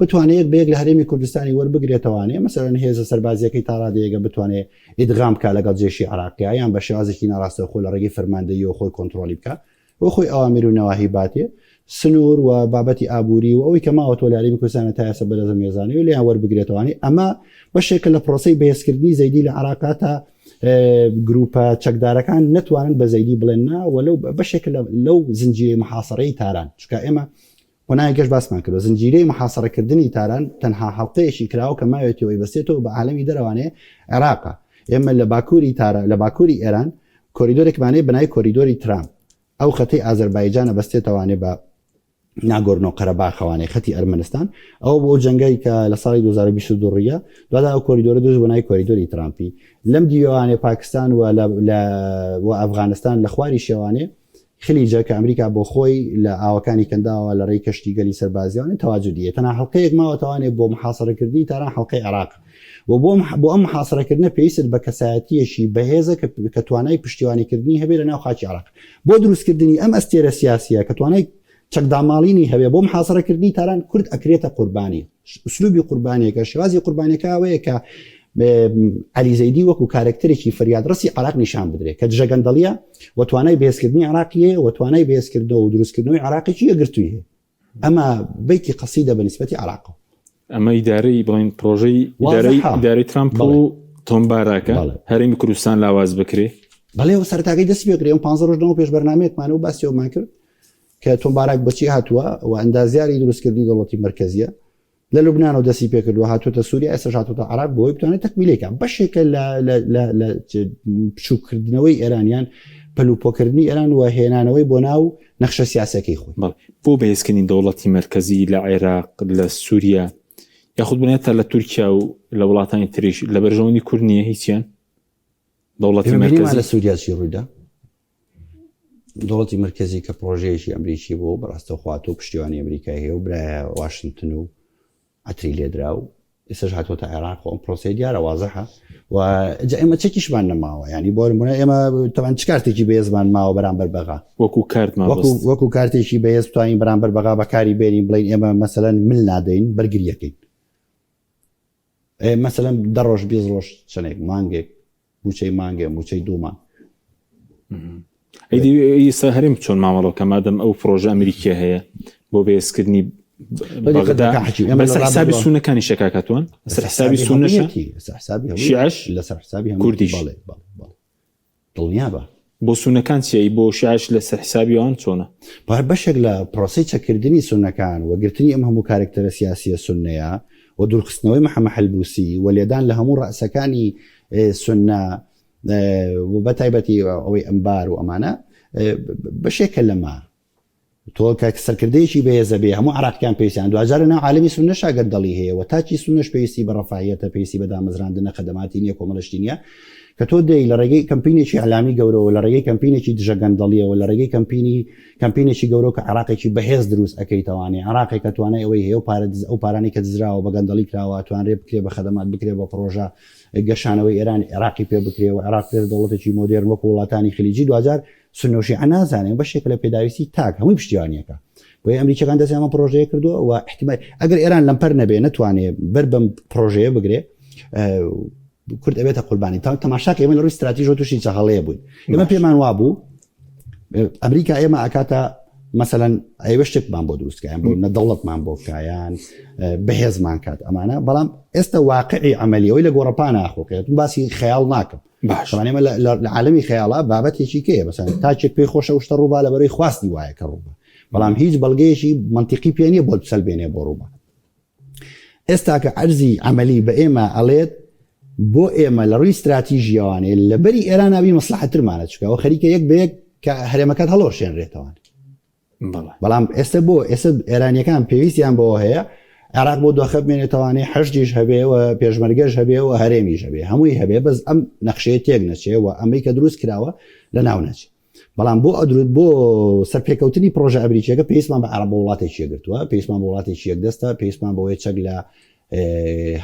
[SPEAKER 2] بتوانێت بەیەک لە هەرێمی کوردستانی وەربگرێتەوانێ مەسەلەن هێزە سەربازیەکەی تا ڕادەیەگە بتوانێت ئیدغام بکە لەگەڵ جێشی عێراقیە یان بە شێوازێکی ناڕاستەوخۆ لە ڕێگەی فەرماندەییەوە خۆی کۆنتڕۆلی بکە بۆ خۆی ئەوامیر و نەواهی باتێ سنوور و بابەتی ئابووری و ئەوەی کە ماوە تۆ لە هەرێمی کوردستانە تا ئێستا بەدەست مێزانەوە لیان وەربگرێتەوانی ئەمە بەشێکە لە پرۆسەی بەهێزکردنی زەیدی لە عێراق تا گروپە چەکدارەکان نتوانن بە زەیدی بڵێننا وەلەو بەشێک لەو زنجیرەی محاسەرەی تاران چکە ئێمە قۆناغی گەشت باسمان کردو زنجیرەی محاسەرەکردنی تاران تەنها هەڵقەیەکی کراوە کە ماوێتەوەی بەستێتەوە بە عالەمی دەرەوانێ عێراقە ئێمە لە باکووری ئێران کۆریدۆرێکمانەیە بەناوی کۆریدۆری ترام ئەو خەتەی ئازەربایجانە بەستێتەوانێ بە ناگۆرنۆ قەرەباخەوانەی خەتی ئەرمەنستان ئەو بۆ جەنگی کە لە ساڵی 2022 ڕیە دودا ئەو کۆریدۆرە دوژ بەنای کۆریدۆری ترامپی لەم دیوانێ پاکستان و ئەفغانستان لە خواری شێوانێ خلیجە کە ئەمریکا بۆ خۆی لە ئاوەکانی کەنداوە لە ڕێی کەشتیگەلی سەربازیانە تەواجودیە تەنها هەڵقەیەک ماوەتەوانێت بۆ محاسەرەکردنی تاران هەڵقەی عێراق و بۆ ئەم محاسەرەکردنە پێویست بە کەسایەتیەکی بەهێزە کە توانای پشتیوانیکردنی هەبێت لە ناو خاکی عێراق بۆ دروستکردنی ئەم ئەستێرە سیاسیە کە توانای چەکداماڵینی هەبێ بۆ محاسەرەکردنی تاران کورد ئەکرێتە قوربانی ئوسلوبی قوربانیەکە شێوازی قوربانیەکە ئەوەیە کە عەلی زەیدی وەکو کارێکتەرێکی فریادڕەسی عێراق نیشان بدرێت کە دژە گەندەڵیە و توانای بەهێزکردنی عێراقیە و توانای بەهێزکردنەوە و دروستکردنەوەی عێراقێکی یەکگرتووی هەیە ئەمە بەیتی قەسیدە بەنسبەتی عێراق
[SPEAKER 1] ئەمە ئیدارەی بڵین پرۆژەی ئیدارەی ترامپ و تۆمبارەکە هەرێمی کوردستان لاواز بکرێ
[SPEAKER 2] بەڵێ و سەرتاگەی دەست بێکرێ 15 ڕۆژنەوە پێش بەرنامەیەکمانە و باسیەوەمان کرد کە تۆمبارک بچی هاتووە و ئەندازیاری دروستکردنی دەوڵەتی مرکزیە لە لوبناان و دەستی پێکردووە هاتوۆتە سووریا ئێستا هاتوۆتە عراق بۆی بتوانێت تەکمیلێکە بەشێکە لە بچووکردنەوەی ئێرانیان پەلوپۆکردنی ئێران و هێنانەوەی بۆ ناو نەخشە سیاسەکەی خۆی
[SPEAKER 1] بۆ بەهێزکردنی دەوڵەتی مرکزی لە عێراق لە سووریا یاخود بنێتە لە تورکیا و لە وڵاتانی تریش لە بەرژەوەندی کورد نییە هیچیان دەوڵەتی مرکزی
[SPEAKER 2] لە سووریاسی ڕوویدا دەوڵەتی مرکزی کە پرۆژەیەکی ئەمریکی بۆ بەڕاستە خوات و پشتیوانی ئەمریکای هەیە و برایە واشنگتن و عتری لێدرا و ئێستا هاتوۆتە عێراق و ئەم پرۆسەی دیارە وازەحە و ئێمە چێکیشمان نەماوە ینی بۆ نمونە ئێمە تەوان چ کارتێکی بەهێزمان ماوە بەرامبەر بەغا وەکو کارتێکی بەهێز بتوانین بەرامبەر بەغا بەکاری بێنین بڵین ئێمە مەسەلەن مل نادەین بەرگریەکەین مەسەلەن دە ڕۆژ 20 ڕۆژ چەندێک مانگێک موچەی مانگێ موچەی دوومان
[SPEAKER 1] ئیسا هەرێم چۆن مامەڵەوە کەمادەم ئەو پرۆژە ئەمریکیە هەیە بۆ بەهێزکردنی بەسەر حسابی سونەکانی شەکاکاتوان بەسەر حسابی سونەشە شیعش
[SPEAKER 2] لەسەر حسابی
[SPEAKER 1] کوردیش
[SPEAKER 2] دڵنیا بە
[SPEAKER 1] بۆ سونەکان چیایی بۆ شیعش لەسەر حسابیەوان چۆنە
[SPEAKER 2] بەشێک لە پرۆسی چەکردنی سونەکان و گرتنی ئەم هەموو کارکتەرە سیاسیە سونەیە و دوورخستنەوەی محەممەد حەلبوسی و لێدان لە هەموو ڕەسەکانی سونە بە تایبەتی ئەوەی ئەمبار و ئەمانە بەشێکە لەمە تۆ کە سەرکردەیەکی بەهێزە بێ هەموو عراقیان پێویستیان دوجارە ناو عالمی سونە شاگرد دڵی هەیە و تاچی سونەش پێویستی بە ڕەفاهیەتە پێویستی بە دامەزراندنە خەدەماتی نییە کۆمەڵشتی نییە کە تۆ دەی لە ڕێگەی کەمپینێکی علامی گەورەوە لە ڕێگەی کەمپینێکی دژەگەندەڵیەوە لە ڕێگەی کەمپینێکی گەورە کە عراقێکی بەهێز دروست ئەەکەیتوانێ عراقی کە توانای ئەوەی هەیە و ئەو پارانی کە دزراوە بە گەندەڵی کراوە توانرێ بکرێ بە خەدەمات بکرێ بە پرۆژە گەشانەوەی ئێران عراقی پێ بکرێ و عراق پێ دەوڵەتێکی مۆدێرن وەکو وڵاتانی خلیجی دوجار سنوشی ئەنازانێن بەشێک لە پێداویستی تاک هەمووی پشتیوانیەکە بۆی ئەمریکەکان دەست ئەمە پرۆژەیە کردووە و احتیمال ئەگەر ئێران لەمپەر نەبێ نتوانێت بەر بەم پرۆژەیە بگرێ کورد ئەبێتە قوربانی تا تەماشاکە ئێمە لە ڕووی استراتیژی و تووشی چەهەڵەیە بووین ئێمە پێمان وابوو ئەمریکا ئێمە ئاکاتە مەسەلەن ئەوە شتێکمان بۆ دروستکەیان بۆ نەدەوڵەتمان بۆ بکایان بەهێزمان کات ئەمانە بەڵام ئێستا واقعی عملیەوەی لە گۆڕەپان ناخۆکێت باسی خەیاڵ ناکەم باشمانێمە لە عالمی خەیاڵا بابەتێکی کەیە بەسەن تاچێک پێی خۆشە وشتە ڕووبا لە بەرەوەی خواستی وایە کە ڕووبە بەڵام هیچ بەڵگەیەکی منتیقی پێ نییە بۆ بسەلبێنێ بۆ ڕووبە ئێستا کە عەرزی عملی بە ئێمە ئەڵێت بۆ ئێمە لە ڕووی استراتیژیەوانێ لە بەری ئێران نابی مەسلحەترمانە چکەوە خەریکە یەک بەیەک کە هەرێمەکەت هەڵۆشێنرێتەوە بەڵام ئێستا بۆ ئێستا ئێرانیەکان پێویستیان بۆ هەیە عراق بۆ دۆخە بمێنێتوانێ حەشتیش هەبێ و پێشمەرگەش هەبێ و هەرێمیش هەبێ هەمووی هەبێ بەس ئەم نەخشەیە تێک نەچێ و ئەمریکا دروست کراوە لە ناو نەچێ بەڵام بۆ ئەدروت بۆ سەرپێکەوتنی پرۆژە ئەمریکیەکە پێویستمان بە عەرەب وڵاتێکی یەکگرتووە پێویستمان بە وڵاتێکی یەکدەستە پێویستمان بەوەی چەک لە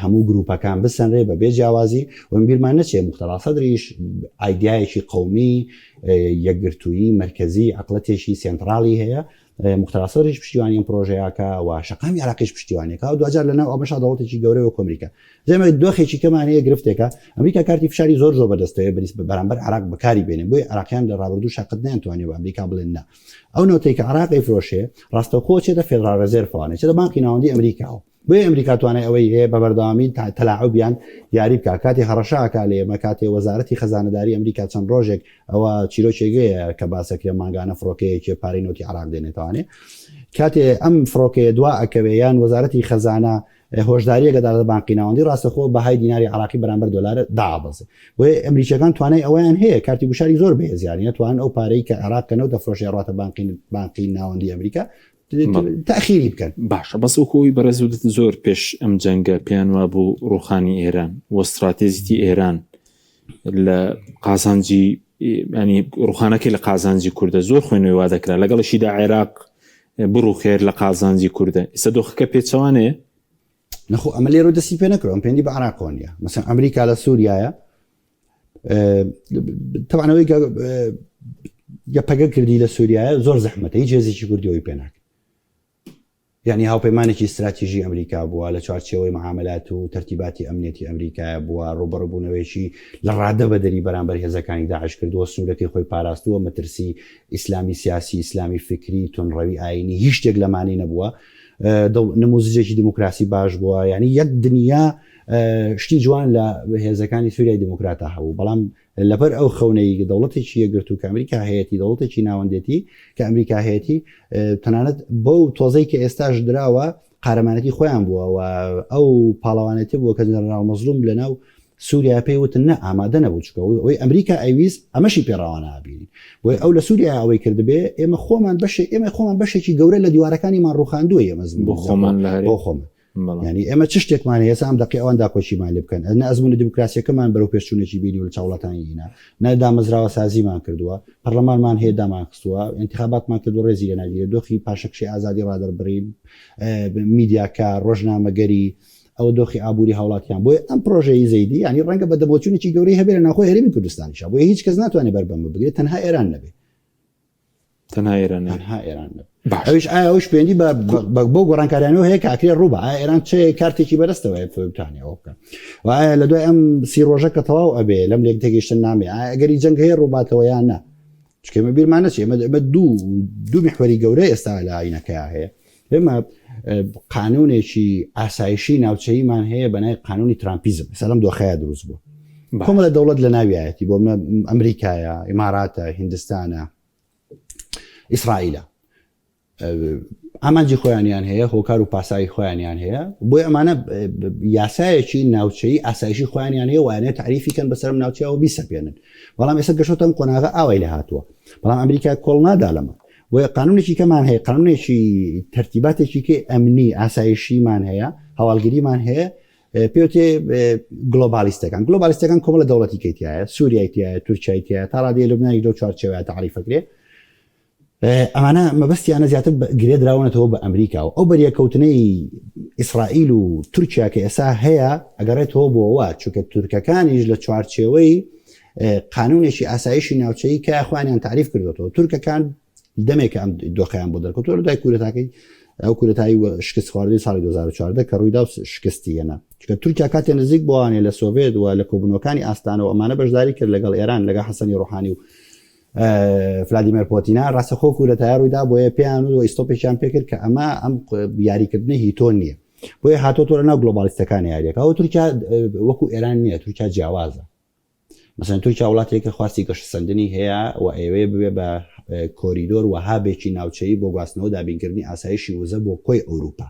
[SPEAKER 2] هەموو گروپەکان بسەنرێ بە بێجیاوازی و بیرمان نەچێ مختەڵا سەدریش ئایدیایەکی قەومی یەکگرتووی مرکزی عقلەتێکی سنترالی هەیە مختەڵاسەریش پشتیوانی پرۆژەیەکە و شەقامی عراقیش پشتیوانێکە و دوجار لەناو ئەوەشا دەوڵەتێکی گەورەی وەکو ئەمریکا جێمە دۆخێکی کەمان هەیە گرفتێکە ئەمریکا کارتی فشاری زۆر بەدەستەوەی بەرامبەر عراق بەکاری بێنێ بۆی عراقیان لە ڕابردوو شەقت نەیانتوانێت بە ئەمریکا بڵێن نا ئەو نۆتەی کە عراقی فرۆشێ ڕاستەوخۆ چێتە فێدرال ڕێزێرفەوانێ چێتە بانکی ناوەندی ئەمریکاوە بۆیە ئەمریکا توانای ئەوەی هەیە بە بەردەوامی تەلاعوبیان یاری بکات کاتی هەڕەشاکە لە ئێمە کاتی وەزارەتی خەزانەداری ئەمریکا چەند ڕۆژێک ئەوە چیرۆکێگەیە کە باسەکرێ ماگانە فڕۆکەیەکی پارەی نۆتی عراق دێنێتوانێ کاتێ ئەم فڕۆکەیە دوا ئەکەوێیان وەزارەتی خەزانە هۆشداریەکەدا لە بانکی ناوەندی ڕاستەخۆ بەهای دیناری عراقی بەرامبەر دۆلارە دابەزێ بۆیە ئەمریکەکان توانای ئەویان هەیە کارتی گوشاری زۆر بەهێزیانی نەتوان ئەو پارەی کە عراقکەنەوە دەفرۆشێ ڕاتە بانکی ناوەندی ئەمریکا تاخیری بکەن
[SPEAKER 1] باشە بەس ئەوکۆی بەرەزودت زۆر پێش ئەم جەنگە پێیان وا بوو ڕوخانی ئێران و استراتێژیتی ئێران لە قازانجی ینی ڕوخانەکەی لە قازانجی کوردە زۆر خوێنەوەی وا دەکرا لەگەڵشیدا عێراق بڕوخێر لە قازانجی کوردە ئێستا دۆخەکە پێچەوانەیە
[SPEAKER 2] نەخۆ ئەمە لێرە دەستی پێ نەکڕم پێندی بە عراقۆ نیە مەسەن ئەمریکا لە سووریایە تەوانەوەی گەپەگە کردی لە سووریایە زۆر زەحمەتە هیچ هێزێکی کوردیەوەی پێ ناکە یعنی هاوپەیمانێکی استراتیژی ئەمریکا بووە لە چوارچێوەی معاملات و تەرتیباتی ئەمنیەتی ئەمریکایە بووە ڕوبەڕووبوونەوەیکی لە ڕادە بەدەری بەرامبەر هێزەکانی داعش کردووە سنوورەکەی خۆی پاراستووە مەترسی ئیسلامی سیاسی ئیسلامی فکری تونڕەوی ئاینی هیچ شتێک لەمانی نەبووە نموزجێکی دموکراسی باش بووە ینی یەک دنیا شتی جوان لە هێزەکانی سووریای دموکراتە هەبوو بەڵام لەبەر ئەو خەونەی دەوڵەتێکی یەکگرت و کە ئەمریکا هەیەی دەوڵەتێکی ناوەندێتی کە ئەمریکا هەیەی تەنانەت بەو تۆزەی کە ئێستاش درراوە قارەمانەتی خۆیان بووە و ئەو پاڵەوانێتی بووە کە جەنەرال مەزلوم لەناو سووریا پێی وتن نە ئامادە نەبوو چکە ئەوەی ئەمریکا ئەویست ئەمەشی پێڕاوانە ئابینین بۆی ئەو لە سووریا ئەوەی کردبێ ئێمە خۆمان بەشێکی گەورە لە دیوارەکانیمان ڕوخاندووە ئێمە
[SPEAKER 1] بۆ خۆمان
[SPEAKER 2] ینی ئێمە چ شتێکمان هەیە ئەم دقی ئەوەندا کۆچیمان لێ بکەن ئەنە ئەزمونە دیموکراسیەکەمان بەرەو پێشچوونێکی بینی و لە چاوڵەتانی هینا نەدامەزراوە سازیمان کردووە پەرلەمانمان هەیە دامان خستووە انتخاباتمان کردو ڕێزی لە ناگیرێت دۆخی پاشەکشی ئازادی ڕادەربڕین میدیاکە ڕۆژنامەگەری ئەو دۆخی ئابووری هاوڵاتیان بۆی ئەم پرۆژەی زەیدی ینی ڕەنگە بە دەبۆچوونێکی گەورەی هەبێت لە ناوخۆی هەرێمی کوردستانیشە بۆیە هیچ کەس ناتوانێت بەربەم بگرێت تەنها ئێران نەبێت
[SPEAKER 1] تەنها ئێران
[SPEAKER 2] ئەوش ئەوش پێندی بۆ گۆڕانکاریانەوە هەیە کاکرێ ڕووبە ئێران چه کارتێکی بەرەستەوە بتانەوە بکەن وایە لە دوای ئەم سی ڕۆژە کە تەواو ئەبێ لەم لێک تێگەیشتن نامێ ئەگەری جەنگ هەیە ڕووباتەوە یان نە چکەمە بیرمان نەچێ ئمە دوو میحوەری گەورەی ئێستا لە ئاینەکەیان هەیە ئێمە قانونێکی ئاسایشی ناوچەیمان هەیە بەنای قانونی ترامپیزم سەلام دۆخەیە دروست بوو کۆمەڵە دەوڵەت لە ناویایەتی بۆ ئەمریکایە ئیماراتە هیندستانە ئیسرائیلە ئامانجی خۆیانیان هەیە هۆکار و پاسایی خۆیانیان هەیە بۆی ئەمانە یاسایەکی ناوچەی ئاسایشی خۆیانیان هەیە وانێت تعریفیکەن بەسەرم ناوچەوە بیسەپێنن بەڵام ئێستا گەشتم قۆناغە ئاوای لە هاتووە بەڵام ئەمریکا کۆڵ نادا لەمە وە قانونێکی کەمان هەیە قانونێکی تەرتیباتێکی کە ئەمنی ئاسایشیمان هەیە هەواڵگیریمان هەیە پێوتێ گلۆبالیستەکان کۆمەڵە دەوڵەتی کەیتایە سووریایتیایە تورکیایتیایە تا ڕادیە لەبنانی لەو چوارچێوەیە تعریفەکرێ ئەمانە مەبەستیانە زیاتر گرێ دراونەتەوە بە ئەمریکا و ئەو بەریەکەوتنەی ئیسرائیل و تورکیا کە ئێستا هەیە ئەگەڕێتەوە بۆەوە چونکە تورکەکانیش لە چوارچێوەی قانونێکی ئاسایشی ناوچەیی کە خوانیان تعریف کردوەوە تورکەکان دەمێک ئەم دۆخەیان بۆ دەرکەوتوە لە دوای کورەتاکەی ئەو کورەتایی شکست خواردی ساڵی 2014 کە ڕوویدا شکستی هێنا چونکە تورکیا کاتێ نزیک بووانێ لە سۆڤێت و لە کۆبوونەوەکانی ئاستانەوە ئەمانە بەشداری کرد لەگەڵ ئێران لەگە حەسەنی ڕۆحانی و ڤلادیمیر پۆتینا ڕاستەخۆ کورەتایی ڕوویدا بۆیە پێیان و ئیستۆپێکیان پێکرد کە ئەمە ئەم یاریکردنی هیتۆ نییە بۆیە هاتۆتۆ لەناو گلۆبالیستەکانی یاریەکە ئەو تورکیا وەکو ئێران نییە تورکیا جیاوازە مثلا تورکیا وڵاتێکە خواستی گەشت سەردنی هەیە و ئێوەیە ببێ بە کۆریدۆر و هابێکی ناوچەیی بۆ گواستنەوە دابینکردنی ئاسایشی وزە بۆ کۆی ئەوروپا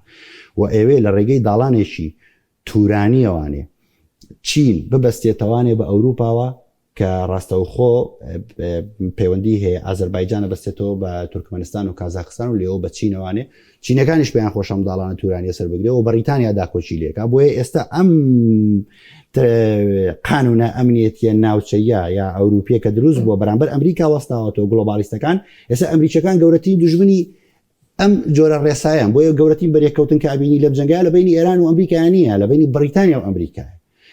[SPEAKER 2] و ئێوێ لە ڕێگەی داڵانێکی تورانیەوانێ چین ببەستێتەوانێ بە ئەوروپاوە کە ڕاستەوخۆ پەیوەندی هەیە ئازەربایجانە بەستێتەوە بە تورکمەنستان و کازاخستان و لێەوە بە چینەوانێ چینەکانیش پێیان خۆشەم داڵانە تورانیە سەر بگرێ و بەریتانیا داکۆچی لێکا بۆیە ئێستا ئەم قانونە ئەمنیەتیە ناوچەیە یا ئەوروپیە کە دروست بووە بەرامبەر ئەمریکا وەستاوەتەوە گلۆبالیستەکان ئێستا ئەمریکەکان گەورەترین دوژمنی ئەم جۆرە ڕێساییان بۆیە گەورەترین بەریەکەوتن کە ئابینی لە جەنگایە لە بینی ئێران و ئەمریکا نییە لە بینی بریتانیا و ئەمریکا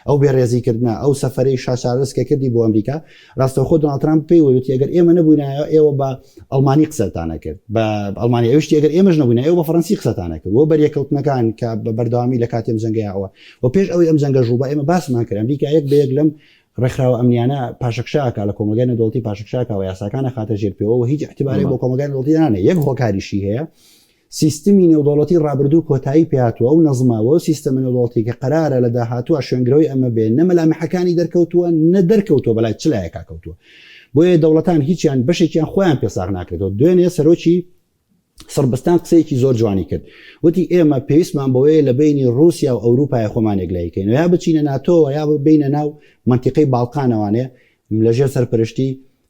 [SPEAKER 2] ئەو بێڕێزیکردنا ئەو سەفەرەی شاشارسکە کردی بۆ ئەمریکا ڕاستەوخۆ دۆناڵد ترامپ پێی وتی ئەگەر ئێمە نەبووینایە ئێوە بە ئەڵمانی قسەتانە کرد بە ئەڵمانی ئەوشتی ئەگەر ئێمەش نەبووینە ئێوە بە فەڕەنسی قسەتانە کرد بۆ بەریەکەوتنەکان کە بە بەردەوامی لە کاتێم جەنگەیەوە و پێش ئەوەی ئەم جەنگە ژوو بە ئێمە باسمان کرد ئەمریکا یەک بە یەک لەم ڕێکخراوە ئەمنیانە پاشەکشاکە لە کۆمەلگای نەدەوڵەتی پاشەکشاکەوە یاساکانە خاتە ژێر پێوە و هیچ احتیباری بۆ کۆمەلگای نەدەوڵەتی نانێ یەک هۆکاریشی هەیە سیستمی نێودەوڵەتی ڕابردوو کۆتایی پێهاتووە و نەزماوە و سیستەمە نێودەوڵەتی کە قەرارە لە داهاتووە شوێنگرەوەی ئەمە بێ نە مەلامحەکانی دەرکەوتووە نە دەرکەوتووە بەلای چ لایەکا کەوتووە بۆیە دەوڵەتان هیچیان بەشێکیان خۆیان پێساغ ناکرێتەوە دوێنێ سەرۆکی سربستان قسەیەکی زۆر جوانی کرد وتی ئێمە پێویستمان بەوەیە لە بینی رووسیا و ئەوروپای خۆمان یەکلایکەین یا بچینە ناتۆ یا بینە ناو منتیقەی باڵقانەوانێ لەژێر سەرپەرشتی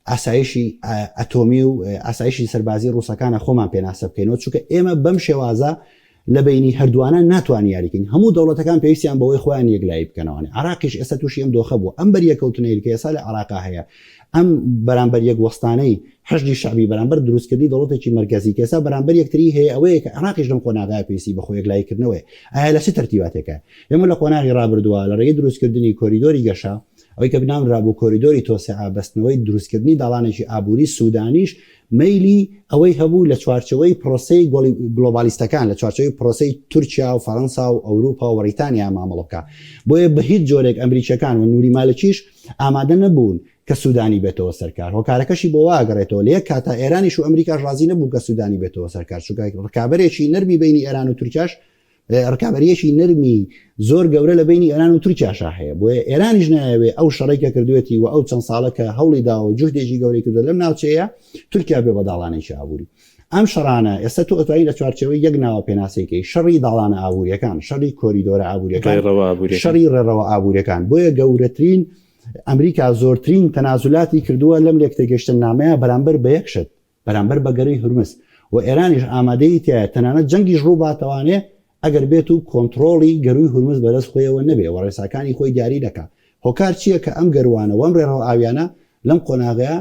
[SPEAKER 2] ئاسایشی ئەتۆمی و ئاسایشی سەربازی ڕووسەکانە خۆمان پێناسە بکەینەوە چونکە ئێمە بەم شێوازە لە بینی هەردووانە ناتوانانی یاریکەین هەموو دەوڵەتەکان پێویستیان بەوەی خۆیان یەکلایی بکەنەوەی عراقیش ئێستا تووشی ئەم دۆخە بوو ئەم بەریەکەوتنەی کە ئێستا لە عراقا هەیە ئەم بەرامبەر یەک وەستانەی حەشدی شعبی بەرامبەر دروستکردنی دەوڵەتێکی مەرکەزی کە ئێستا بەرامبەر یەکتری هەیە ئەوەیە کە عراقیش لەم قۆناغای پێویستی بە خۆی یەکلایکردنەوەی ئایا لە چه تەرتیباتێکە ئێمە لە قۆناغی ڕابردووە لە ڕێگەی دروستکردنی کۆریدۆری گەشە ئەوەی کە بنامرا بوو کۆریدۆری تۆسعە بەستنەوەی دروستکردنی داڵانێکی ئابووری سوودانیش مەیلی ئەوەی هەبوو لە چوارچەوەی پرۆسەی گلۆبالیستەکان لە چوارچەوەی پرۆسەی تورکیا و فەڕەنسا و ئەوروپا و بریتانیا مامەڵە بکە بۆیە بە هیچ جۆرێک ئەمریکیەکان و نووری مالکیش ئامادە نەبوون کە سوودانی بێتەوە سەرکار هۆکارەکەشی بۆ واگەڕێتەوە لە یەک کاتا ئێرانیش و ئەمریکاش ڕازی نەبوو کە سوودانی بێتەوە سەرکار چونکە ڕکابەرێکی نەرمی بینی ئێران و تورکیاش ڕکابەریەکی نرمی زۆر گەورە لە بینی ئێران و تورکیاشا هەیە بۆ ئێرانیش نایەوێ ئەو شەڕێکە کردوێتی و ئەو چەند ساڵەکە هەوڵی دا و جوشتێکی گەورەی کردو لەم ناوچەیە تورکیا بێ بە داڵانێکی ئابووری ئەم شەڕانە ئێستا تو ئەتوانی لە چوارچەوەی یەک ناوە پێناسێکی شەڕی داڵانە ئابووریەکان شەڕی کۆریدۆرە ئابووریەکان شەڕی ڕێڕەوە ئابووریەکان بۆیە گەورەترین ئەمریکا زۆرترین تەنازولاتی کردووە لەم لێکتێگەشتن نامەیە بەرامبەر بە یەکشت بەرامبەر بەگەرەی هورمز و ئێرانیش ئامادەی تایە تەنانەت جەنگیش ڕوو باتەوانێ ئەگەر بێت و کۆنتترۆڵی گەروی هورمز بەدەست خۆیەوە نەبێ و ڕێساکانی خۆی دیاری دەکات هۆکار چییە کە ئەم گەروانە وەم ڕێڕەوە ئاویانە لەم قۆناغەیە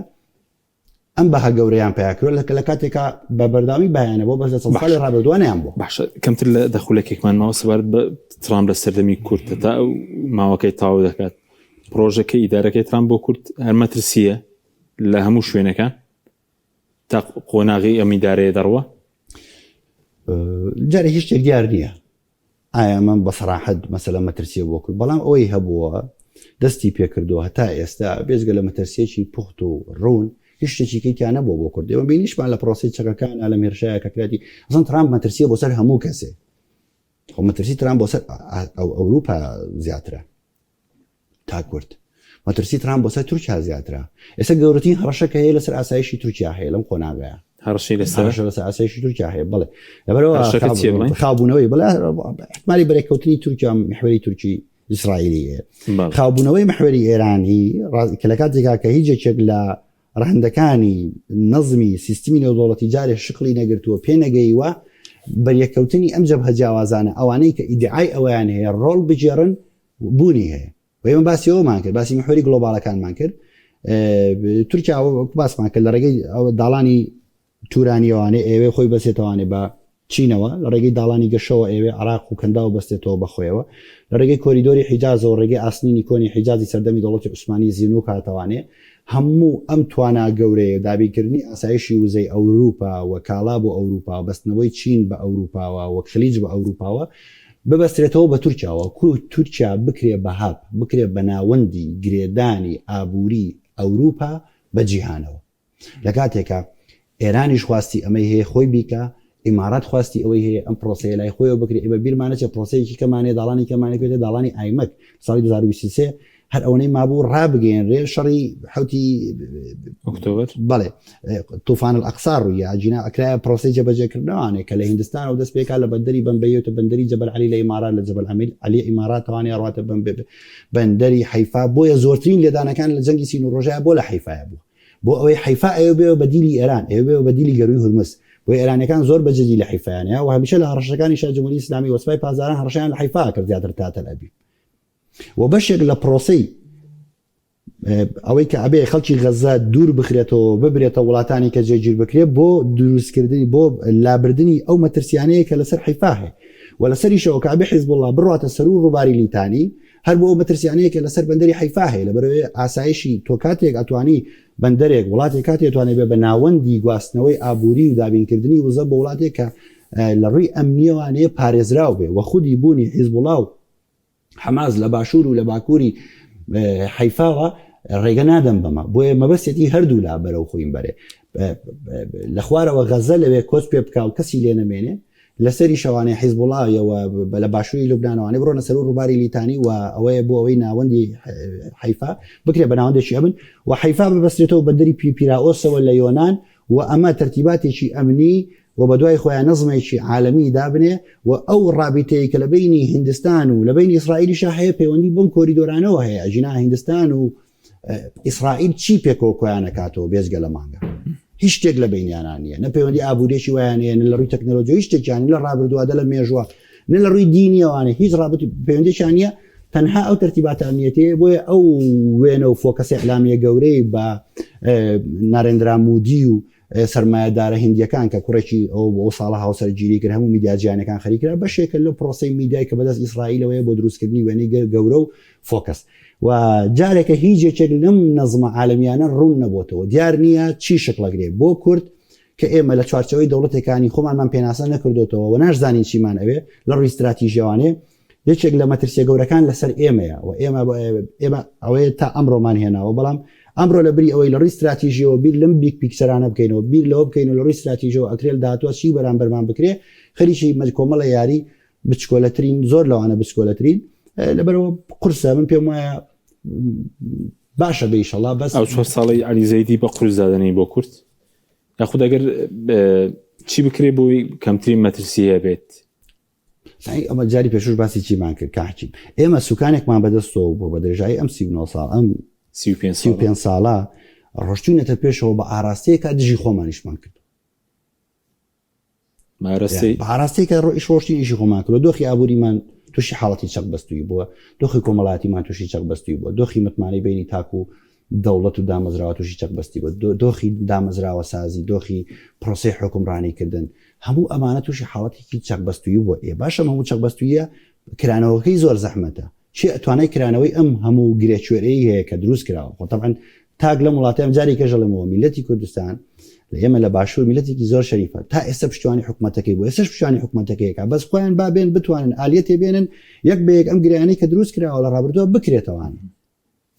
[SPEAKER 2] ئەم بەها گەورەیان پیاکرۆ لە کاتێکا بە بەردامی بەیانە بۆ بەس ساڵی ڕابردوانیان بۆ
[SPEAKER 1] باشە کەمتر لە دەخولێکێکمان ماوە سەبارەت بە ترامپ لە سەردەمی کورتە تا ئەو ماوەکەی تاو دەکات پرۆژەکەی ئیدارەکەی ترامپ بۆ کورت هەرمەترسیە لە هەموو شوێنەکان تا قۆناغی ئەم ئیدارەیە دەڕوە
[SPEAKER 2] جارێک هیچ شتێک دیار نییە ئایا من بە سەراحەت مەسەلە مەترسیە بۆ کرد بەڵام ئەوەی هەبووە دەستی پێکردووە هەتا ئێستا بێزگە لە مەترسیەکی پوخت و ڕوون هیچ شتێکی کەیتیانە بۆ کرد ئێمە بینیشمان لە پرۆسی چەکەکان لە مێرشایە کە کراتی ئەسڵەن ترامپ مەترسیە بۆ سەر هەموو کەسێ خۆ مەترسی ترامپ بۆ سەر ئەوروپا زیاترە تا کورد مەترسی ترامپ بۆ سەر تورکیا زیاترە ئێستا گەورەترین هەڕەشەکە هەیە لەسەر ئاسایشی تورکیا هەیە لەم قۆناغەیە
[SPEAKER 1] هەڕەشی لەسەر
[SPEAKER 2] ئاسایشی تورکیا هەیە بڵێ لەبەرەوە خاوبوونەوەی بڵێ احتمالی بەرەکەوتنی تورکیا محوەری تورکی ئیسرائیلیە خاوبوونەوەی محوەری ئێرانی کە لە کاتێکا کە هیچ یەکێک لە ڕەهندەکانی نەزمی سیستمی نێودەوڵەتی جارێ شقلی نەگرتووە پێ نەگەیوە بەریەکەوتنی ئەم جەبهە جیاوازانە ئەوانەی کە ئیدعای ئەویان هەیە ڕۆڵ بجێڕن بوونی هەیە وێمە باسی ئەومان کرد باسی محوەری گلۆباڵەکانمان کرد تورکیا باسمان کرد لە ڕێگەی داڵانی تورانیەوانێ ئێوێ خۆی بەسێتەوانێ بە چینەوە لە ڕێگەی داڵانی گەشەوە ئێوێ عراق و کەندا و بەستێتەوە بەخۆیەوە لە ڕێگەی کۆریدۆری حیجازەوە ڕێگەی ئاسنینی کۆنی حیجازی سەردەمی دەوڵەتی عوسمانی زیینۆ کاتەوانێ هەموو ئەم توانا گەورەیە دابینکردنی ئاسایشی وزەی ئەوروپا و کاڵا بۆ ئەوروپا بەستنەوەی چین بە ئەوروپاوە وە خلیج بە ئەوروپاوە ببەسترێتەوە بە تورکیاوە تورکیا بکرێ بە هاپ بکرێ بە ناوەندی گرێدانی ئابووری ئەوروپا بە جیهانەوە لە کاتێکە ئێرانیش خواستی ئەمەی هەیە خۆی بیکە ئیمارات خواستی ئەوەی هەیە ئەم پرۆسەیە لای خۆیەوە بکرێ ئێمە بیرمانەچە پرۆسەیەکی کەمانێ داڵانی کەمانێکێتە داڵانی ئایمەک ساڵی 2023 هەر ئەوەی مابوو ڕابگەێنرێ شەڕی حوتی
[SPEAKER 1] ئۆکتۆبر
[SPEAKER 2] بەڵێ توفان الأقصار ڕووی ئاجینا ئەکرایە پرۆسی جێبەجێکردنەوەوانێ کە لە هیندستان و دەست پێکا لە بەندەری بەمبەیەوە بەندەری جەبەل عەلی لە ئیمارات لە جەبەل عەلی ئیماراتەوانێ ڕاتە بەندەری حەیفا بۆیە زۆرترین لێدانەکان لە جەنگی سین و ڕۆژەیە بۆ لە حەیفایە بوو بۆ ئەوەی حەیفا ئەوێ بێ بەدیلی ئێران ئەوێ بێ بەدیلی گەروی هورمز بۆ ئێرانەکان زۆر بەجددی لە حەیفایانەیە و هەمیشە لە هەڕەشەکانی شاجمهوری ئیسلامی وەسپای پازاران هەڕەشیان لە حەیفا کرد زیاتر تا تەل ئەبیب و بەشێک لە پرۆسەی ئەوەی کە ئەبێ خەڵکی غەزە دوور بخرێتەوە ببرێتە وڵاتانی کە جێگیر بکرێت بۆ دروستکردنی بۆ لابردنی ئەو مەترسیانەیە کە لەسەر حەیفا هەیە و لەسەریشەوە کە ئەبێ حیزب الله بڕاتە سەر و ڕووباری لیتانی هەر بۆ ئەو مەترسیانەیە کە لەسەر بەندەری حەیفا هەیە لەبەرەوەی ئاسایشی تۆ کاتێک ئەتوانی بەندەرێک وڵاتێک کاتێک توانێت بێ بە ناوەندی گواستنەوەی ئابووری و دابینکردنی وزە بە وڵاتێک کە لە ڕووی ئەمنیەوانەیە پارێزراو بێ و خودی بوونی حیزب الله و حەماس لە باشوور و لە باکووری حەیفاوە ڕێگە نادەم بەمە بۆیە مەبەستێتی هەردوو لا بەرەو خۆین بەرێ لە خوارەوە غەزە لەوێ کۆچ پێ بکە و کەسی لێ نەمێنێ لەسەری شەوانەی حیزب اللهەوە لە باشووری لوبنانەوانێ بڕۆنە سەر و ڕووباری لیتانی و ئەوەیە بۆ ئەوەی ناوەندی حەیفا بکرێ بە ناوەندێکی ئەمن و حەیفا ببەسترێتەوە بەندەری پیراۆسەوە لە یۆنان و ئەمە تەرتیباتێکی ئەمنی و بە دوای خۆیان نەزمێکی عالەمی دابنێ و ئەو ڕابطەیە کە لە بینی هیندستان و لە بینی ئیسرائیلیشا هەیە پەیوەندی بم کۆریدۆرانەوە هەیە ئەجینا هیندستان و ئیسرائیل چی پێکۆکۆیانەکاتەوە بێزگە لە مانگە هیچ شتێک لە بینیانان نیە نە پەیوەندی ئابوورێکی وایانەیە نە لە ڕووی تەکنۆلۆژی هیچ شتێکیان لە ڕابردووادە لە مێژووە نە لە ڕووی دینیەوانە هیچ ڕابط پەیوەندیشان نیە تەنها ئەو تەرتیباتە ئەمنیەتەیە بۆیە ئەو وێنە و فۆکەسی ئەعلامیە گەورەی بە نارێندرا مودی و سەرمایەدارە هندیەکان کە کوڕێکی ئەو بۆ ساڵە هاوسەرگیری کرد هەموو میدیاجیانەکان خەریکرا بەشێکە لە پرۆسی میدیای کە بەدەست ئیسرائیلەوەیە بۆ دروستکردنی وێنەی گەورە و فۆکەس و جارێکە هیچ یەکێک لەم نەزمە عالەمیانە ڕوون نەبووتەوە دیار نییە چی شکڵەگرێ بۆ کورد کە ئێمە لە چوارچەوەی دەوڵەتەکانی خۆمانمان پێناسە نەکردوتەوە و ناشزانین چیمان ئەوێ لە ڕووی استراتیژیەوانێ یەکێک لە مەترسیە گەورەکان لەسەر ئێمەیە و ئێمە ئەوەیە تا ئەمڕۆمان هێناوە بەڵام ئەمڕۆ لە بری ئەوەی لە ڕووی استراتیژیەوە بیر لەم بیک پیکسەرانە بکەینەوە بیر لەوە بکەین و لە ڕووی استراتیژیەوە ئەکرێل داهاتوە چی بەرامبەرمان بکرێ خەریکی کۆمەڵە یاری بچکۆلەترین زۆر لەوانە بچکۆلەترین لەبەرەوە قورسە من پێم وایە باشە بەیشەڵا بەس
[SPEAKER 1] ئەو 4 ساڵی علیزەیدی بە قورسدادنەی بۆ کورد یاخود ئەگەر چی بکرێ بۆی کەمترین مەترسیە بێت
[SPEAKER 2] ئەمە جاری پێشوش باسی چیمان کرد کاچین ئێمە سوکانێکمان بەدەستەوە بۆ بە درێژایی ئەم 39 ساڵ ئەم 35 ساڵە ڕۆشتوونەتە پێشەوە بە ئاراستەیەکە دژی خۆمانیشمان کرد ئاراستەیەکە ڕۆشتی ئیشی خۆمان کرد دۆخی ئابووریمان تووشی حاڵەتی چەق بەستووی بووە دۆخی کۆمەڵاتیمان تووشی چەق بەستووی بووە دۆخی متمانەی بینی تاکو و دەوڵەت و دامەزراوە تووشی چەق بەستی بووە دۆخی دامەزراوە سازی دۆخی پرۆسی حکومڕانی کردن هەموو ئەمانە تووشی حاڵەتێکی چەق بەستووی بووە باشە هەموو چەق بەستوویە کرانەوەکەی زۆر زەحمەتە چی ئەتوانای کرانەوەی ئەم هەموو گرێچوێرەی هەیە کە دروست کراوە خۆ طبعاً تاک لە وڵاتیان جاری کەژەڵێمەوە میلەتی کوردستان ئێمە لە باشوور میلەتێکی زۆر شەریفە تا ئێستا پشتیوانی حکومەتەکەی بوو ئێستاش پشتیوانی حکومەتەکەیەکە بەس خۆیان بابێن بتوانن ئالیەتێ بێنن یەک بە یەک ئەم گرانەی کە دروست کراوە لە ڕابردووە بکرێتەوە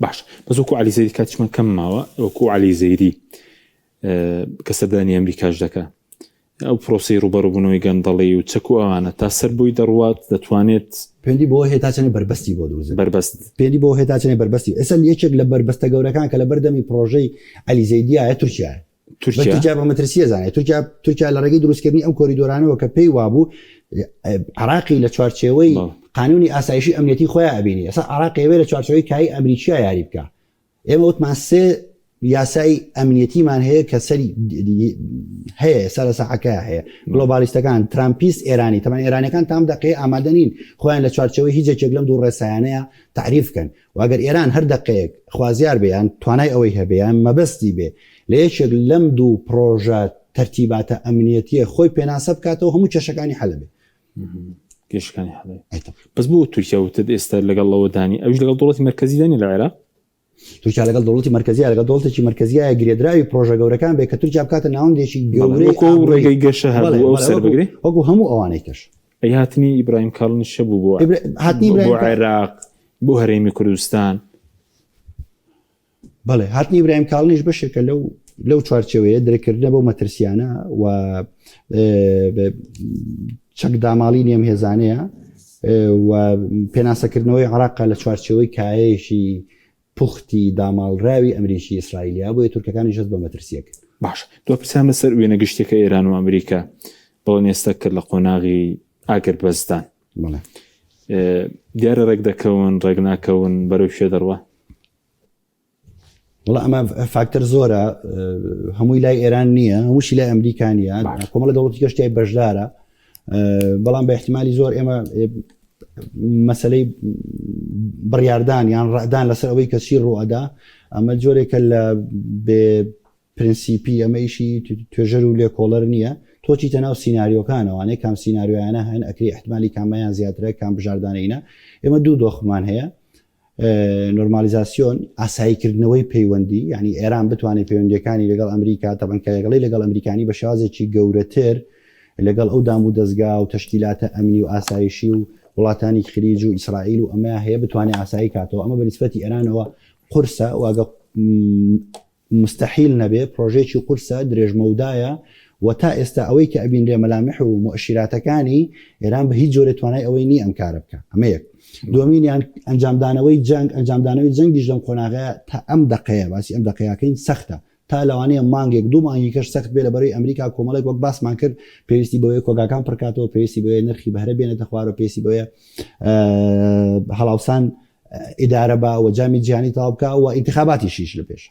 [SPEAKER 1] باش بەس وەکو علیزەیدی کاتیشمان کەم ماوە وەکو علیزەیدی کە سەردانی ئەمریکاش دەکا ئەو پرۆسی ڕوبەڕووبوونەوەی گەندەڵی و چەک و ئەوانە تا سەر بووی دەڕوات دەتوانێت
[SPEAKER 2] پێندی بۆ هێتاچەنێ بربەستی بۆ دروست
[SPEAKER 1] بربەست
[SPEAKER 2] پێندی بۆ هێتاچەنێ بربەستی ئێستا یەکێک لە بربەستە گەورەکان کە لە بەردەمی پرۆژەی علیزەیدیایە تورکیا بە مەترسیە زانێت تورکیا لە ڕێگەی دروستکردنی ئەم کۆریدۆرانەوە کە پێی وابوو عراقی لە چوارچێوەی قانونی ئاسایشی ئەمنیەتی خۆیان ئەبینی ئێستا عراقیەوەی لە چوارچێوەی کای ئەمریکا یاری بکە ئێمە وتمان سێ یاسای ئەمنیەتیمان هەیە کە سەری هەیە سەر سەحەکەیە هەیە گلۆبالیستەکان ترامپیست ئێرانی تەمان ئێرانەکان تام دقەیە ئامادەنین خۆیان لە چوارچەوەی هیچ جێک لەم دوو ڕێسایانەیە تعریف بکەن واگەر ئێران هەر دقەیەک خوازیار بێیان توانای ئەوەی هەبێیان مەبەستی بێ لە یەکێک لەم دوو پرۆژە تەرتیباتە ئەمنیەتیە خۆی پێناسە بکاتەوە هەموو کێشەکانی حەل بێ
[SPEAKER 1] کێشەکانی حەڵێ بەس بۆ تورکیا وتت ئێستا لەگەڵەوە دانی ئەوش لەگەڵ دەوڵەتی مەرکەزی دانی لە عێراق
[SPEAKER 2] تورکیا لەگەڵ دەوڵەتی مەرکەزیە لەگەڵ دەوڵەتێکی مەرکەزیایە گرێدراوی پرۆژە گەورەکان بێ کە تورکیا بکاتە ناوەندێکی گەورەی
[SPEAKER 1] ڕێگەی گەشە هەبوو ئەو سەر بگرێ
[SPEAKER 2] وەکو هەموو ئەوانەی کەش
[SPEAKER 1] ئەی هاتنی ئیبراهیم کاڵنیش بوو بۆ
[SPEAKER 2] هاتنی
[SPEAKER 1] بۆ عێراق بۆ هەرێمی کوردستان
[SPEAKER 2] بەڵێ هاتنی ئیبراهیم کاڵنیش بەشێکە لەو چوارچێوەیە دەرەکردنە بەو مەترسیانە و چەک داماڵی نێم هێزانەیە و پێناسەکردنەوەی عێراق لە چوارچێوەی کایەیەشی پوختی داماڵراوی ئەمریکی ئیسرائیلیا بۆیە تورکەکانی ژەست بە مەترسیە کرد
[SPEAKER 1] باش دو پرسیام لەسەر وێنە گشتێکە ئێران و ئەمریکا بەڵێن ئێستا کرد لە قۆناغی ئاگربەستان دیارە ڕێک دەکەون ڕێک ناکەون بەرەو شێ دەڕوە
[SPEAKER 2] وڵا ئەمە فاکتەر زۆرە هەمووی لای ئێران نییە هەمووشی لای ئەمریکانیە کۆمەڵە دەوڵەتی گەشتی بەشدارە بەڵام بە احتیمالی زۆر ئێمە مەسلەی بڕیاردان یان ڕادان لەسەر ئەوەی کەسی ڕوئەدا ئەمە جۆرێکە لە بێ پرینسیپی ئەمەیشی توێژەر و لێکۆڵەر نییە تۆچی تەناو سیناریۆکانەوەوانەی کام سیناریۆیانە هەن ئەکری احتیمالی کامیان زیاترە کام بژاردانەینە ئێمە دوو دۆخمان هەیە نۆرمالیزاسیۆن ئاساییکردنەوەی پەیوەندی یعنی ئێران بتوانێت پەیوەندیەکانی لەگەڵ ئەمریکا تەبەنکەیەگەڵی لەگەڵ ئەمریکانی بە شێوازێکی گەورەتر لەگەڵ ئەو دام و دەستگا و تەشکیلاتە ئەمنی و ئاسایشی و وڵاتانی خلیج و ئیسرائیل و ئەمە هەیە بتوانێت ئاسایی کاتەوە ئەمە بەنسبەتی ئێرانەوە قورسە واگە مستحیل نەبێ پرۆژێکی قورسە درێژمەودایە و تا ئێستا ئەوەی کە ئەبین لێ مەلامح و مؤشراتەکانی ئێران بە هیچ جۆرە توانای ئەوەی نی ئەم کارە بکە ئەمە یەک دومینیان ئەنجامدانەوەی جەنگ ئەنجامدانەوەی جەنگیش لەم قۆناغەیە تا ئەم دقەیە باسی ئەم دقەیەکەین سەختە تا لەوانەیە مانگێک دوو مانگی کەش سەخت بێ لە بەرەوەی ئەمریکا کۆمەڵێک وەک باسمان کرد پێویستی بەوەی کۆگاکان پڕکاتەوە پێویستی بەوەی نرخی بەهرە بێنێتە خوارەوە پێویستی بەوەیە هەڵاوسان ئیدارە بە و جامی جیهانی تەواو بکە و ئینتیخاباتی شیش لە پێش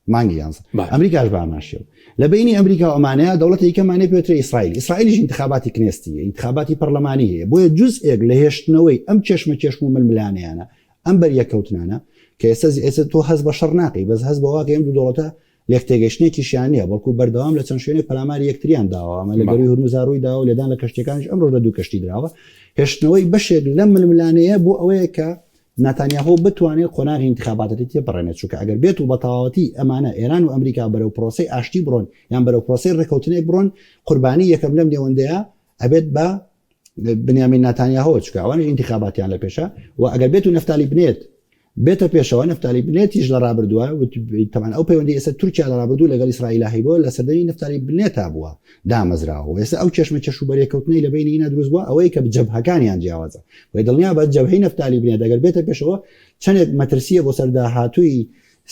[SPEAKER 2] مانگی 11 ئەمریکاش باماشێو لە بینی ئەمریکا و ئەمانەیە دەوڵەتی کەمانێ پێوترە ئیسرائیلیش ئینتیخاباتی کنێستی ئینتیخاباتی پەرلەمانی هەیە بۆیە جزئێک لە هێشتنەوەی ئەم چێشم و ململانیانە ئەم بەریەکەوتنانە کە ئێستا تۆ هەز بە شەڕ ناقی بەس هەز بەواکە ئەم دوو دەوڵەتە لێکتێگەشتێکی شیانە بەڵکو بەردەوام لە چەند شوێنێک پەلاماری یەکتریان داوە ئەمە لە گەروی هورمزاڕووی داوە و لێدان لە کەشتەکانیش ئەمڕۆ لە دوو کەشتی دراوە هێشتنەوەی بەشێک لەم ململانەیە بۆ ئەوەیە کە ناتانیاهۆ بتوانێت قۆناغی انتخاباتی تێپەڕێنێت چونکە ئەگەر بێت و بە تەواوەتی ئەمانە ئێران و ئەمریکا بەرەو پرۆسەی ئاشتی بڕۆن یان بەرەو پرۆسەی ڕێکەوتنێک بڕۆن قوربانی یەکەم لەم نێوەندەیە ئەبێت بە بنیامین ناتانیاهۆ چونکە ئەوانش انتخاباتیان لە پێشە و ئەگەر بێت و نەفتالی بنێت بێتە پێشەوە نفتالی بنێتیش لە ڕابردووە تەمان ئەو پەیوەندی ئێستا تورکیا لە ڕابردوو لەگەڵ ئیسرائیل هەیبۆ لە سەردەمی نفتالی بنێتا بووە دامەزراوە ئێستا ئەو چەشمە چەشوبەرێکەوتنەی لە بینی ئینە دروست بووە ئەوەی کە جەبهەکانیان جیاوازە وی دڵنیا بە جەبهەی نفتالی بنێت دەگەر بێتە پێشەوە چەندێک مەترسیە بۆ سەرداهاتووی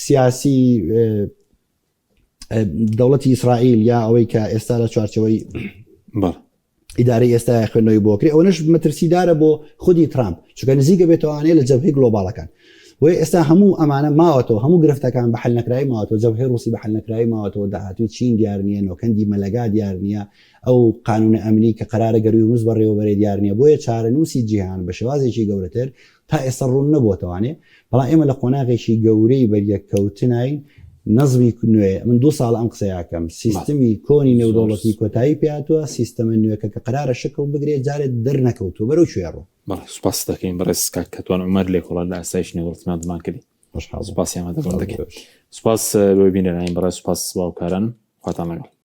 [SPEAKER 2] سیاسی دەوڵەتی ئیسرائیل یا ئەوەی کە ئێستا لە چوارچەوەی ئیدارەی ئێستا خوێندنەوەی بۆکری ئەوەش مەترسیدارە بۆ خودی ترامپ چونکە نزیکە بێتەوانێت لە جەبهەی گلۆباڵەکان وی ئێستا هەموو ئەمانە ماوەتەوە هەموو گرفتەکان بە حل نەکرایی ماوەتەوە جەبهەی ڕووسی بە حل نەکرایی ماوەتەوە داهاتوی چین دیار نییە نۆکەندی مەلەگا دیار نییە ئەو قانونە ئەمنی کە قەرارە گەروی هەرموز بەڕێوەبەرێ دیار نییە بۆیە چارەنووسی جیهان بە شێوازێکی گەورەتر تا ئێستا ڕوون نەبووەتەوانێ بەڵام ئێمە لە قۆناغێکی گەورەی بەریەککەوتنین نەزمی نوێ من 2 ساڵ ئەم قسەیاکەم سیستمی کۆنی نێودەوڵەتی کۆتایی پێهاتووە سیستەمە نوێکە کە قەرارە شکل بگرێت جارێت دەرنەکەوتوە بەرەو کوێڕۆ
[SPEAKER 1] سوپاس دەکەین بەڕێز کەتوان عومەر لێکۆڵە لە ئاسایش نێودەوڵەتمان دمان کردی سوپاس ئێمە دەکەین سوپاس بۆ بینەرانی بەڕێز سوپاس باوکاران خواتان لەگەڵ